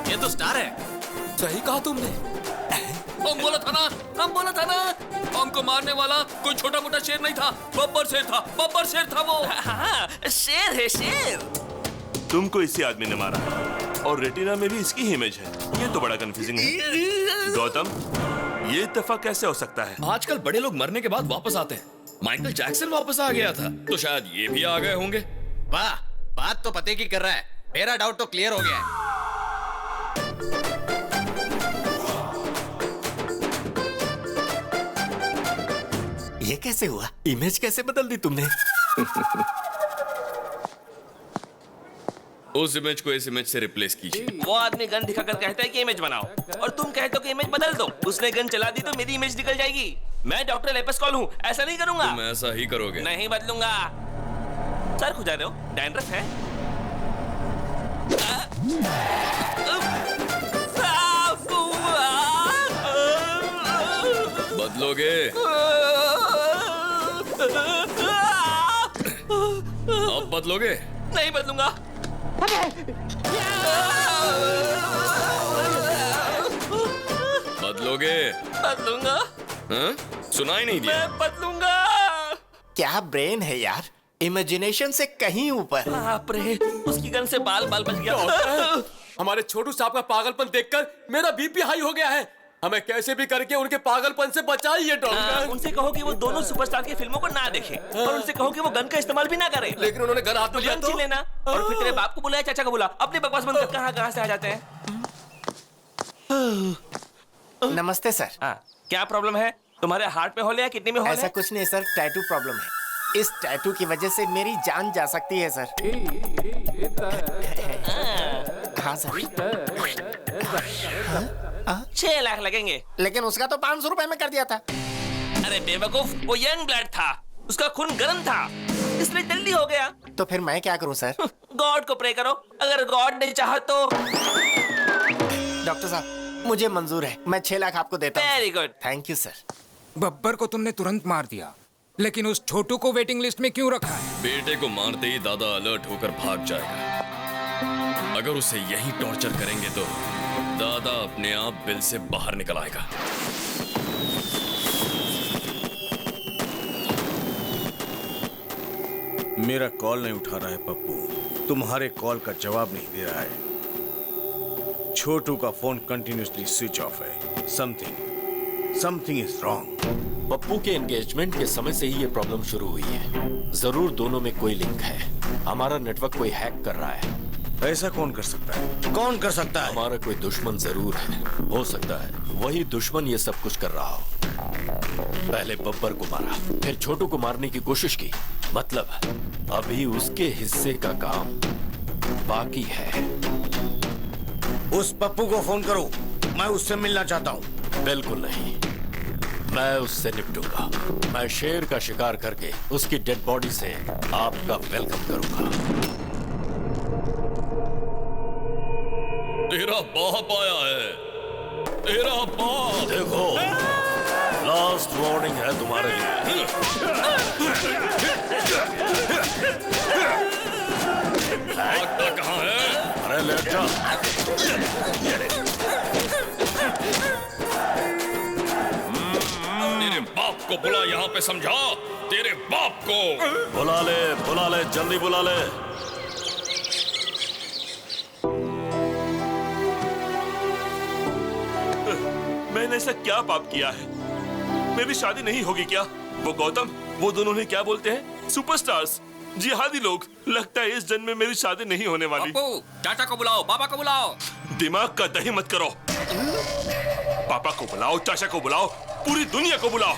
ये तो स्टार है। सही कहा तुमने। हम बोला था ना, हमको मारने वाला कोई छोटा मोटा शेर नहीं था, बब्बर शेर था वो। हाँ, शेर है शेर। तुमको इसी आदमी ने मारा और रेटिना में भी इसकी ही इमेज है। ये तो बड़ा कंफ्यूजिंग है। गौतम, ये इत्तेफाक कैसे हो सकता है? आजकल बड़े लोग मरने के बाद वापस आते हैं। माइकल जैक्सन वापस आ गया था, तो शायद ये भी आ गए होंगे। वाह, बात तो पते की कर रहा है। मेरा डाउट तो क्लियर हो गया है। ये कैसे हुआ? इमेज कैसे बदल दी तुमने? उस इमेज को इस इमेज से रिप्लेस कीजिए। वो आदमी गन दिखाकर कहता है कि इमेज बनाओ और तुम कहते हो कि इमेज बदल दो। उसने गन चला दी तो मेरी इमेज निकल जाएगी। मैं डॉक्टर लेपोस्कोल हूँ, ऐसा नहीं करूंगा। तुम ऐसा ही करोगे। नहीं बदलूंगा। सर खुजा रहे हो? डैंड्रफ है? बदलोगे? अब बदलोगे? नहीं बदलूंगा। बदलोगे? बदलूंगा। हाँ? सुनाई नहीं दिया। मैं बदलूंगा। क्या ब्रेन है यार, इमेजिनेशन से कहीं ऊपर। बाप रे, उसकी गन से बाल बच गया। हमारे छोटू साहब का पागलपन देखकर मेरा बीपी हाई हो गया है। हमें कैसे भी करके उनके पागलपन से बचाइए डॉक्टर। उनसे कहो कि वो दोनों सुपरस्टार की फिल्मों को ना देखें और उनसे कहो कि वो गन का इस्तेमाल भी ना करें। लेकिन उन्होंने गन हाथ में लिया तो लेना और फिर तेरे बाप को बुलाया, चाचा को बुला। अपने बकवास बंद कर। कहाँ से आ जाते हैं? नमस्ते सर। क्या प्रॉब्लम है? तुम्हारे हार्ट में होल या किडनी में होल? ऐसा कुछ नहीं सर, टैटू प्रॉब्लम है। इस टैटू की वजह से मेरी जान जा सकती है सर। हाँ सर। 6 लाख लगेंगे। लेकिन उसका तो 500 रुपए में कर दिया था। अरे बेवकूफ, वो यंग ब्लड था, उसका खून गर्म था, इसलिए जल्दी हो गया। तो फिर मैं क्या करूं सर? गॉड को प्रे करो, अगर गॉड ने चाहा तो। डॉक्टर साहब, मुझे मंजूर है, मैं 6 लाख आपको देता हूं। Very good. Thank you sir. Babbar को तुमने तुरंत मार दिया, लेकिन उस छोटू को वेटिंग लिस्ट में क्यों रखा है? बेटे को मारते ही दादा अलर्ट होकर भाग जाएगा। अगर उसे यही टॉर्चर करेंगे तो दादा अपने आप बिल से बाहर निकल आएगा। मेरा कॉल नहीं उठा रहा है पप्पू, तुम्हारे कॉल का जवाब नहीं दे रहा है। छोटू का फोन कंटिन्यूसली स्विच ऑफ है। Something is wrong. पप्पू के एंगेजमेंट के समय से ही ये प्रॉब्लम शुरू हुई है। जरूर दोनों में कोई लिंक है। हमारा नेटवर्क कोई हैक कर रहा है। ऐसा कौन कर सकता है? कौन कर सकता है? हमारा कोई दुश्मन जरूर है। हो सकता है वही दुश्मन ये सब कुछ कर रहा हो। पहले बब्बर को मारा, फिर छोटू को मारने की कोशिश की। मतलब अभी उसके हिस्से का काम बाकी है। उस पप्पू को फोन करो, मैं उससे मिलना चाहता हूँ। बिल्कुल नहीं, मैं उससे निपटूंगा। मैं शेर का शिकार करके उसकी डेड बॉडी से आपका वेलकम करूंगा। तेरा बाप आया है, तेरा बाप। देखो, लास्ट वार्निंग है तुम्हारे लिए। भागता कहाँ है? अरे लेट जा। तेरे बाप को बुला, यहाँ पे समझा। तेरे बाप को बुला ले, जल्दी बुला ले। मैंने ऐसा क्या पाप किया है? मेरी शादी नहीं होगी क्या? वो गौतम, वो दोनों ने क्या बोलते हैं, सुपरस्टार्स, जिहादी लोग। लगता है इस जन्म में मेरी शादी नहीं होने वाली। पप्पू, चाचा को बुलाओ, पापा को बुलाओ। दिमाग का दही मत करो। पापा को बुलाओ, चाचा को बुलाओ, पूरी दुनिया को बुलाओ।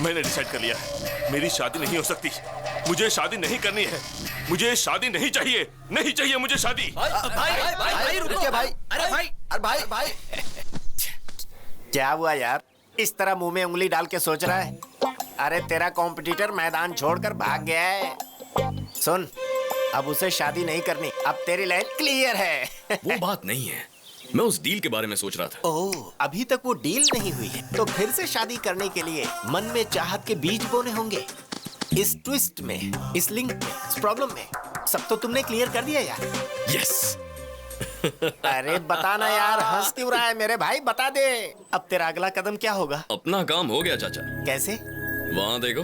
मैंने डिसाइड कर लिया है, मेरी शादी नहीं हो सकती। मुझे शादी नहीं करनी है। मुझे शादी नहीं चाहिए, नहीं चाहिए मुझे शादी। भाई रुकिए भाई। अरे भाई क्या हुआ यार, इस तरह मुंह में उंगली डाल के सोच रहा है? अरे तेरा कॉम्पिटिटर मैदान छोड़कर भाग गया है। सुन, अब उसे शादी नहीं करनी, अब तेरी लाइन क्लियर है। वो बात नहीं है, मैं उस डील के बारे में सोच रहा था। ओह, अभी तक वो डील नहीं हुई है, तो फिर से शादी करने के लिए मन में चाहत के बीज बोने होंगे। इस ट्विस्ट में, इस लिंक में, इस प्रॉब्लम में, सब तो तुमने क्लियर कर दिया यार। यस। अरे बताना यार, हंस क्यों रहा है मेरे भाई, बता दे। अब तेरा अगला कदम क्या होगा? अपना काम हो गया चाचा। कैसे? वहां देखो।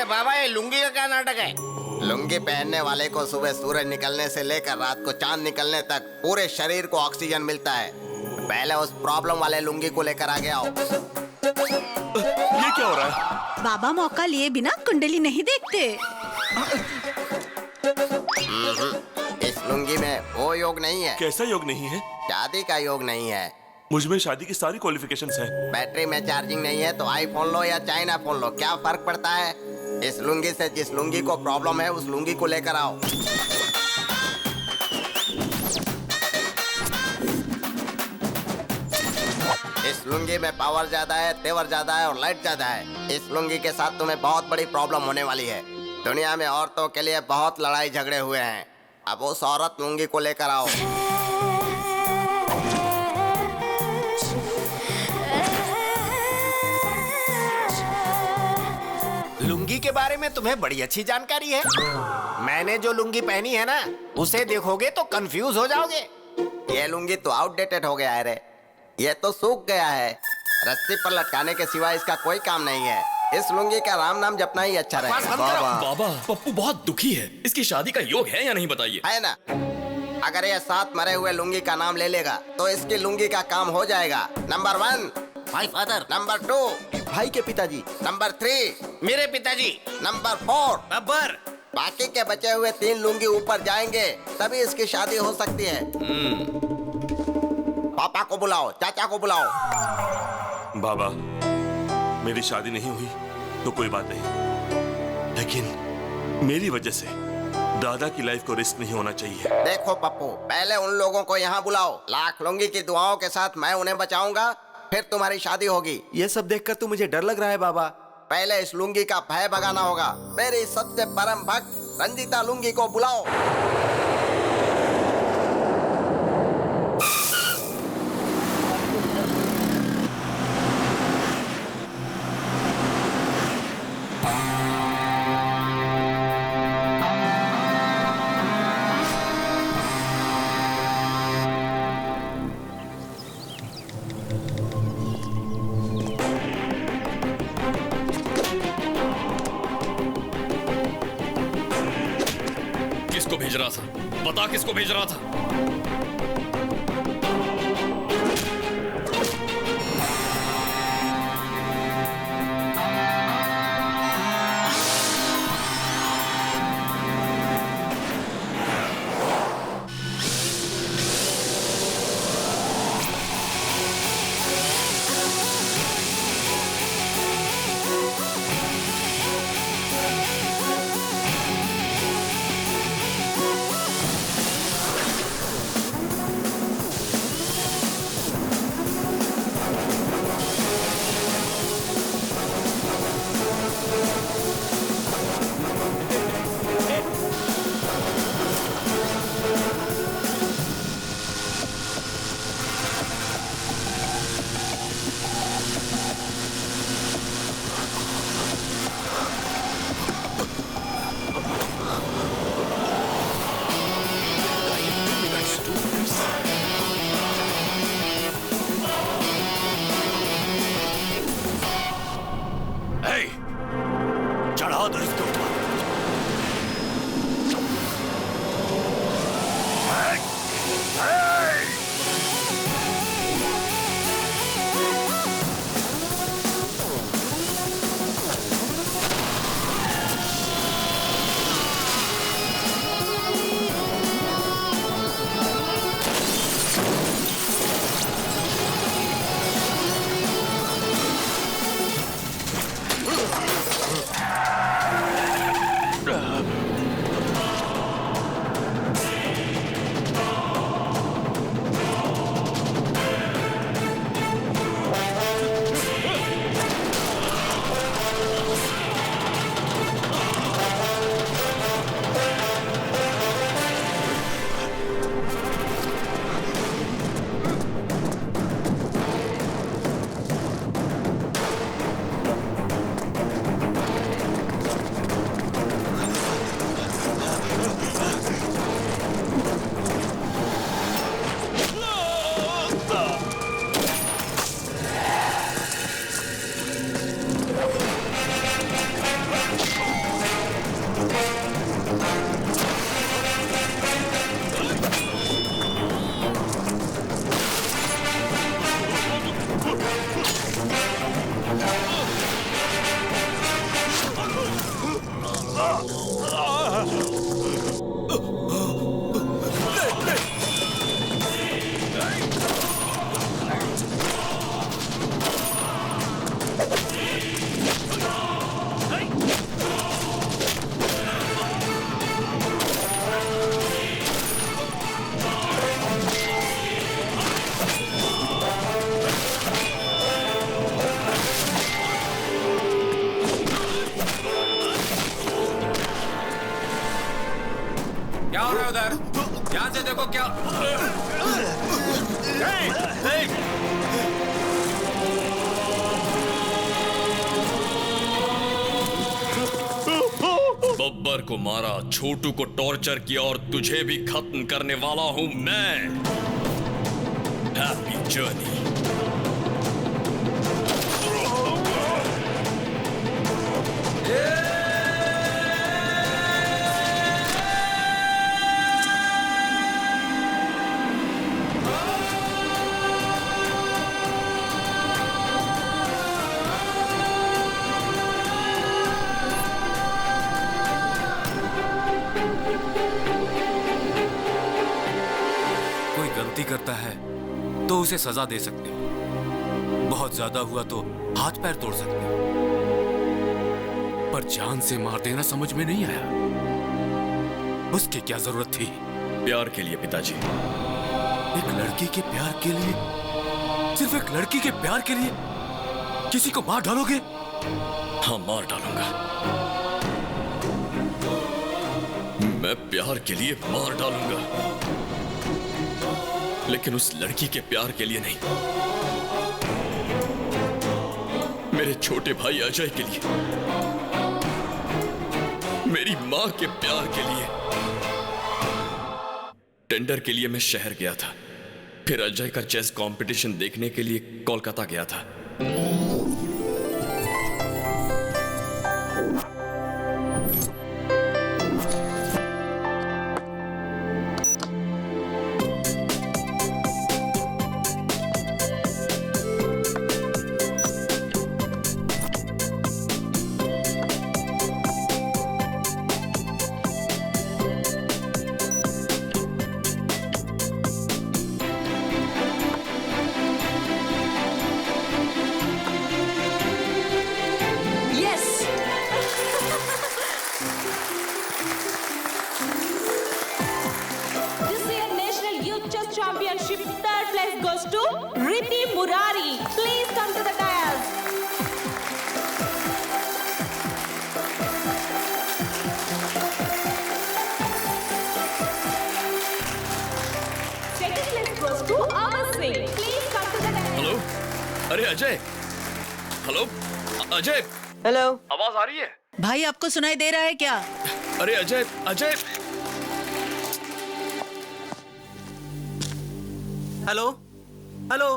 बाबा, ये लुंगी का क्या नाटक है? लुंगी पहनने वाले को सुबह सूरज निकलने से लेकर रात को चांद निकलने तक पूरे शरीर को ऑक्सीजन मिलता है। पहले उस प्रॉब्लम वाले लुंगी को लेकर आगे आओ। ये क्या हो रहा है? बाबा मौका लिए बिना कुंडली नहीं देखते। इस लुंगी में वो योग नहीं है। कैसा योग नहीं है? शादी का योग नहीं है। मुझमें शादी की सारी क्वालिफिकेशंस हैं। बैटरी में चार्जिंग नहीं है तो आईफोन लो या चाइना फोन लो, क्या फर्क पड़ता है? इस लुंगी से जिस लुंगी को प्रॉब्लम है उस लुंगी को लेकर आओ। इस लुंगी में पावर ज्यादा है, तेवर ज्यादा है और लाइट ज्यादा है। इस लुंगी के साथ तुम्हें बहुत बड़ी प्रॉब्लम होने वाली है। दुनिया में औरतों के लिए बहुत लड़ाई झगड़े हुए हैं। अब उस औरत लुंगी को लेकर आओ। लुंगी के बारे में तुम्हें बड़ी अच्छी जानकारी है। मैंने जो लुंगी पहनी है ना, उसे देखोगे तो कंफ्यूज हो जाओगे। ये लुंगी तो आउटडेटेड हो गया है रे। ये तो सूख गया है। रस्सी पर लटकाने के सिवा इसका कोई काम नहीं है। इस लुंगी का राम नाम जपना ही अच्छा रहेगा। बाबा, पप्पू बहुत दुखी है। इसकी शादी का योग है या नहीं बताइए? है ना। अगर ये 7 मरे हुए लुंगी का नाम ले लेगा तो इसकी लुंगी का काम हो जाएगा। Number 1 my father. नंबर 2 भाई के पिताजी। नंबर 3 मेरे पिताजी। नंबर 4 बब्बर। बाकी के बचे हुए 3 लुंगी ऊपर जाएंगे तभी इसकी शादी हो सकती है। पापा को बुलाओ, चाचा को बुलाओ। बाबा, मेरी शादी नहीं हुई तो कोई बात नहीं, लेकिन मेरी वजह से दादा की लाइफ को रिस्क नहीं होना चाहिए। देखो पप्पू, पहले उन लोगों को यहाँ बुलाओ। लाख लुंगी की दुआओं के साथ मैं उन्हें बचाऊंगा, फिर तुम्हारी शादी होगी। ये सब देखकर तो मुझे डर लग रहा है बाबा। पहले इस लुंगी का भय भगाना होगा। मेरी सबसे परम भक्त रंजीता लुंगी को बुलाओ। किसको भेज रहा था? बता किसको भेज रहा था? क्या हो रहा है उधर? ध्यान से देखो क्या। बब्बर को मारा, छोटू को टॉर्चर किया और तुझे भी खत्म करने वाला हूं मैं। Happy journey. कोई गलती करता है तो उसे सजा दे सकते हो, बहुत ज्यादा हुआ तो हाथ पैर तोड़ सकते हो, पर जान से मार देना समझ में नहीं आया। उसकी क्या जरूरत थी? प्यार के लिए पिताजी। एक लड़की के प्यार के लिए, सिर्फ एक लड़की के प्यार के लिए किसी को मार डालोगे? हाँ, मार डालूंगा। मैं प्यार के लिए मार डालूंगा, लेकिन उस लड़की के प्यार के लिए नहीं। मेरे छोटे भाई अजय के लिए, मेरी मां के प्यार के लिए। टेंडर के लिए मैं शहर गया था, फिर अजय का चेस कंपटीशन देखने के लिए कोलकाता गया था। Championship third place goes to Riti Murari. Please come to the dais. Second place goes to Amar Singh. Please come to the dais. Hello, अरे अजय। हेलो अजय। हेलो, आवाज आ रही है? भाई आपको सुनाई दे रहा है क्या? अरे Ajay, Ajay. Hello hello.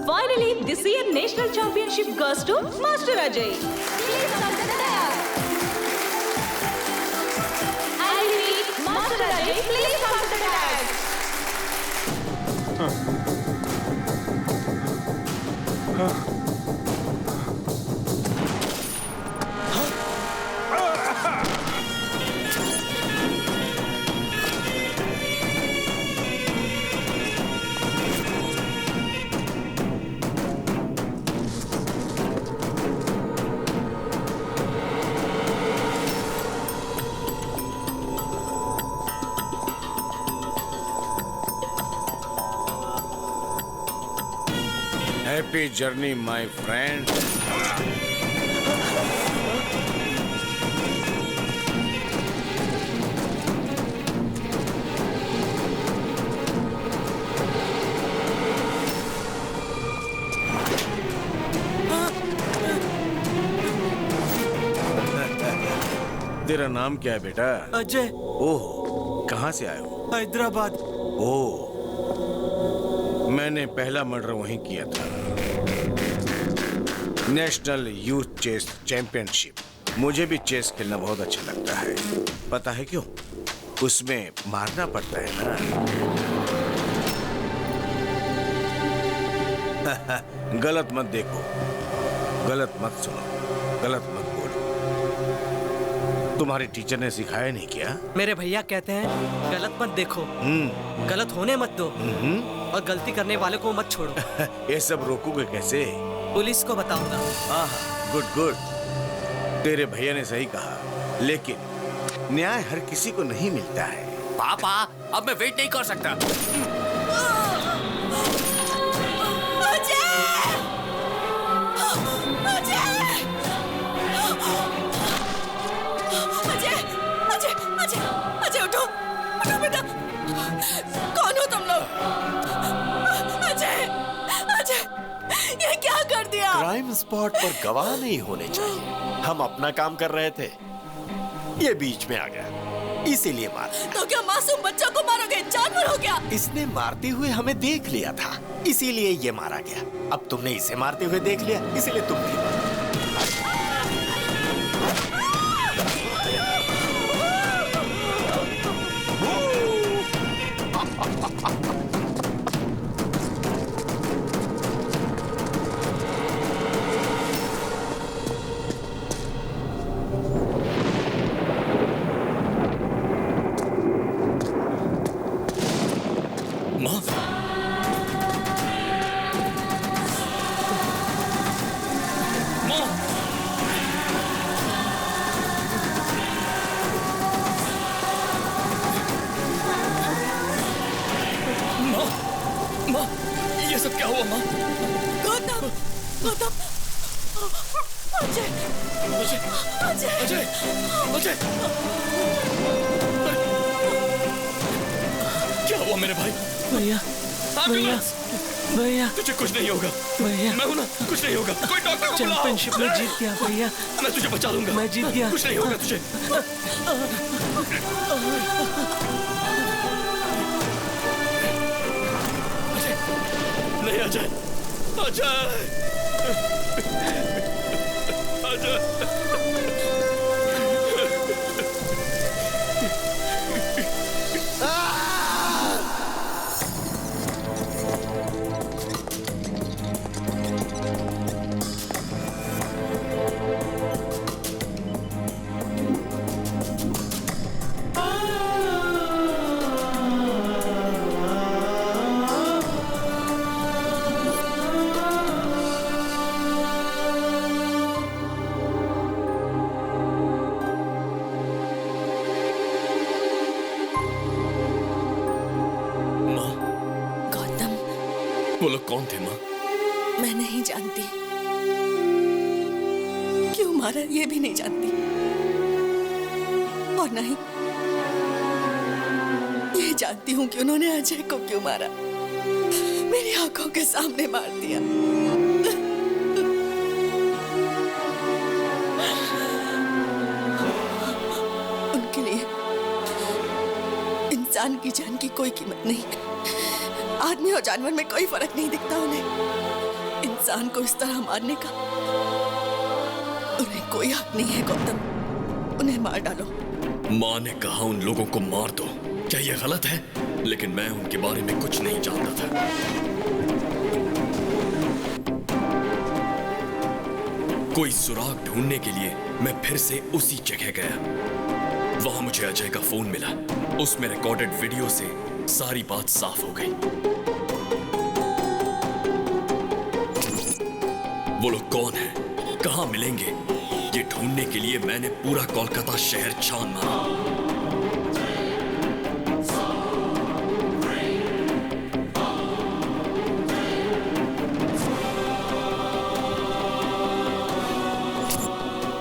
Finally, this year national championship goes to Master Ajay. Please come to the dais. I repeat, Master Ajay, please come to the dais. Happy journey my friend. तेरा नाम क्या है बेटा? अजय। ओह, कहाँ से आए हो? हैदराबाद। ओह, मैंने पहला मर्डर वहीं किया था। National youth chess championship. मुझे भी चेस खेलना बहुत अच्छा लगता है। पता है क्यों? उसमें मारना पड़ता है ना। गलत मत देखो, गलत मत सुनो। गलत मत बोलो। तुम्हारे टीचर ने सिखाया नहीं क्या? मेरे भैया कहते हैं गलत मत देखो, गलत होने मत दो, और गलती करने वाले को मत छोड़ो। ये सब रोकोगे कैसे? पुलिस को बताऊंगा। हाँ, गुड गुड। तेरे भैया ने सही कहा, लेकिन न्याय हर किसी को नहीं मिलता है। पापा, अब मैं वेट नहीं कर सकता। अजय उठो, उठो बेटा। कौन हो तुम लोग? अजय, अजय, ये क्या कर दिया? क्राइम स्पॉट पर गवाह नहीं होने चाहिए। हम अपना काम कर रहे थे, ये बीच में आ गया, इसीलिए मारा। तो क्या मासूम बच्चा को मारोगे? जानवर हो गया। इसने मारते हुए हमें देख लिया था, इसीलिए ये मारा गया। अब तुमने इसे मारते हुए देख लिया, इसीलिए तुम भी मारा। ये सब क्या हुआ माँ? गौतम, गौतम, अजय, अजय, अजय, अजय, अजय, क्या हुआ मेरे भाई? भैया, भैया, भैया, तुझे कुछ नहीं होगा। भैया, मैं हूं ना, कुछ नहीं होगा। कोई डॉक्टर को बुलाओ। चैंपियनशिप में जीत गया भैया। मैं तुझे बचा लूंगा। मैं जीत गया। कुछ नहीं होगा तुझे। नहीं अजय, अजय, अजय, वो लोग कौन थे माँ? मैं नहीं जानती। क्यों मारा ये भी नहीं जानती, और नहीं ये जानती हूँ कि उन्होंने अजय को क्यों मारा। मेरी आंखों के सामने मार दिया। उनके लिए इंसान की जान की कोई कीमत नहीं। आदमी और जानवर में कोई फर्क नहीं दिखता उन्हें। इंसान को इस तरह मारने का उन्हें कोई हक नहीं है। गौतम, उन्हें मार डालो। माँ ने कहा उन लोगों को मार दो। क्या ये गलत है? लेकिन मैं उनके बारे में कुछ नहीं जानता था। कोई सुराग ढूंढने के लिए मैं फिर से उसी जगह गया। वहां मुझे अजय का फोन मिला। उसमें रिकॉर्डेड वीडियो से सारी बात साफ हो गई। वो लोग कौन है, कहां मिलेंगे, ये ढूंढने के लिए मैंने पूरा कोलकाता शहर छान मारा।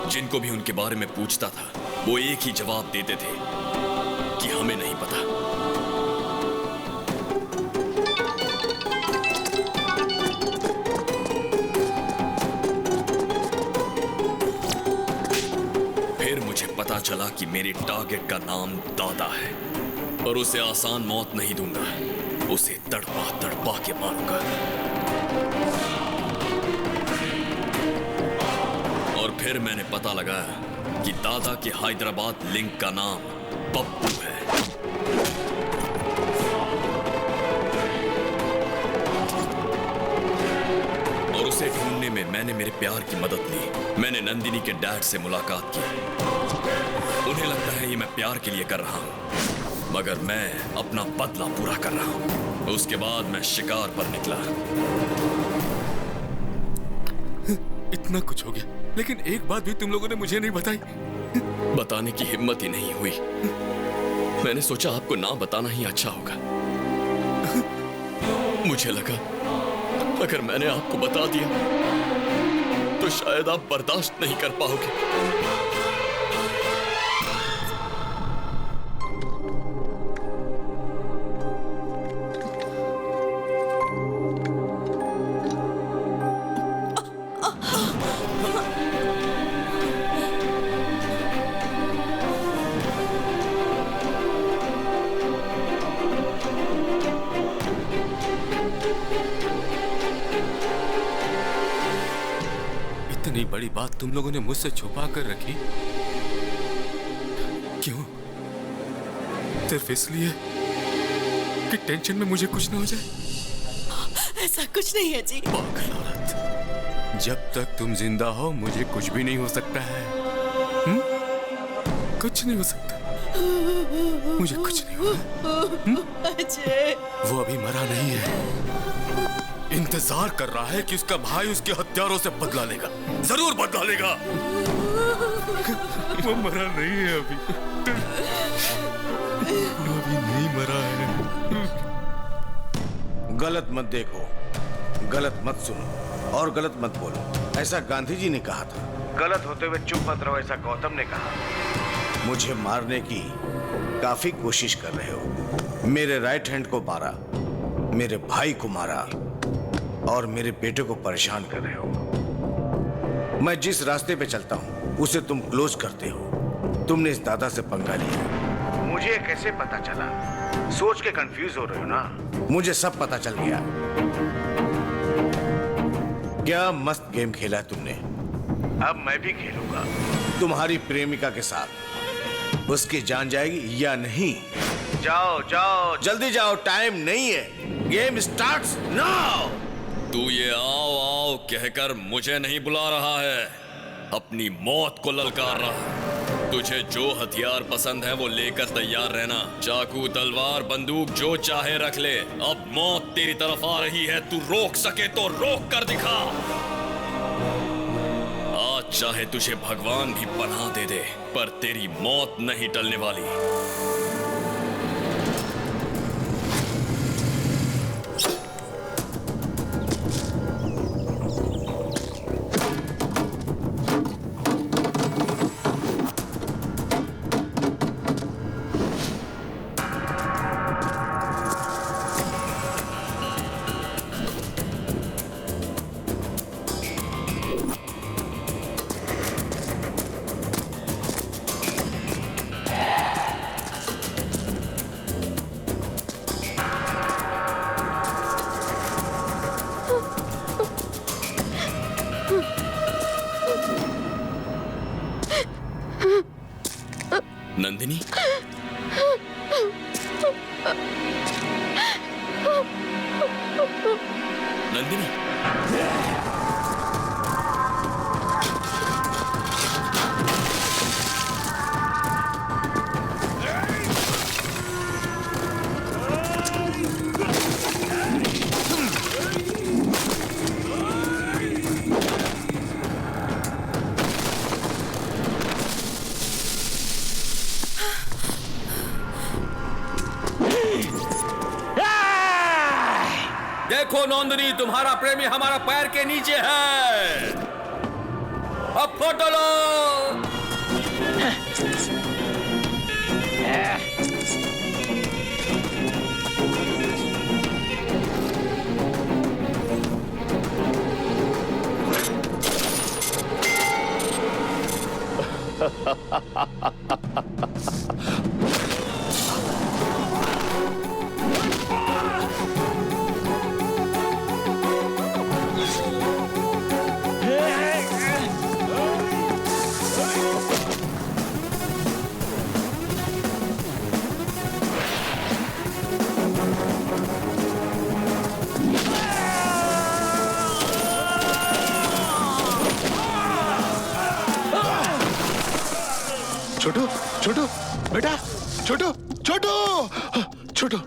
जिनको भी उनके बारे में पूछता था, वो एक ही जवाब देते थे कि हमें नहीं पता। पता चला कि मेरे टारगेट का नाम दादा है, और उसे आसान मौत नहीं दूंगा। उसे तड़पा तड़पा के मारूंगा। और फिर मैंने पता लगाया कि दादा के हैदराबाद लिंक का नाम पप्पू है। और उसे ढूंढने में मैंने मेरे प्यार की मदद ली। मैंने नंदिनी के डैड से मुलाकात की। उन्हें लगता है ये मैं प्यार के लिए कर रहा हूं, मगर मैं अपना बदला पूरा कर रहा हूं। उसके बाद मैं शिकार पर निकला। इतना कुछ हो गया, लेकिन एक बात भी तुम लोगों ने मुझे नहीं बताई। बताने की हिम्मत ही नहीं हुई। मैंने सोचा आपको ना बताना ही अच्छा होगा। मुझे लगा अगर मैंने आपको बता दिया तो शायद आप बर्दाश्त नहीं कर पाओगे। इतनी बड़ी बात तुम लोगों ने मुझसे छुपा कर रखी, क्यों? सिर्फ इसलिए कि टेंशन में मुझे कुछ ना हो जाए? ऐसा कुछ नहीं है जी। पागल औरत, जब तक तुम जिंदा हो मुझे कुछ भी नहीं हो सकता है। कुछ नहीं हो सकता, मुझे कुछ नहीं होगा। अजय, वो अभी मरा नहीं है। इंतजार कर रहा है कि उसका भाई उसके हत्यारों से बदला लेगा। जरूर बदला लेगा। वो मरा नहीं है अभी। वो अभी नहीं मरा है। गलत मत देखो, गलत मत सुनो और गलत मत बोलो, ऐसा गांधी जी ने कहा था। गलत होते हुए चुप मत रहो, ऐसा गौतम ने कहा। मुझे मारने की काफी कोशिश कर रहे हो। मेरे राइट हैंड को मारा, मेरे भाई को मारा और मेरे बेटे को परेशान कर रहे हो। मैं जिस रास्ते पे चलता हूं उसे तुम क्लोज करते हो। तुमने इस दादा से पंगा लिया। मुझे कैसे पता चला? सोच के कंफ्यूज हो रहे हो ना? मुझे सब पता चल गया। क्या मस्त गेम खेला है तुमने। अब मैं भी खेलूंगा तुम्हारी प्रेमिका के साथ। उसकी जान जाएगी या नहीं? जाओ जाओ, जल्दी जाओ, टाइम नहीं है। Game starts now. तू ये आओ आओ कहकर मुझे नहीं बुला रहा है, अपनी मौत को ललकार रहा है। तुझे जो हथियार पसंद है वो लेकर तैयार रहना। चाकू, तलवार, बंदूक जो चाहे रख ले। अब मौत तेरी तरफ आ रही है, तू रोक सके तो रोक कर दिखा। आज चाहे तुझे भगवान भी पनाह दे दे, पर तेरी मौत नहीं टलने वाली। नंदिनी, नंदिनी, देखो नंदिनी, तुम्हारा प्रेमी हमारा पैर के नीचे है। अब फोटो लो। छोटू छोटू बेटा छोटू छोटू छोटू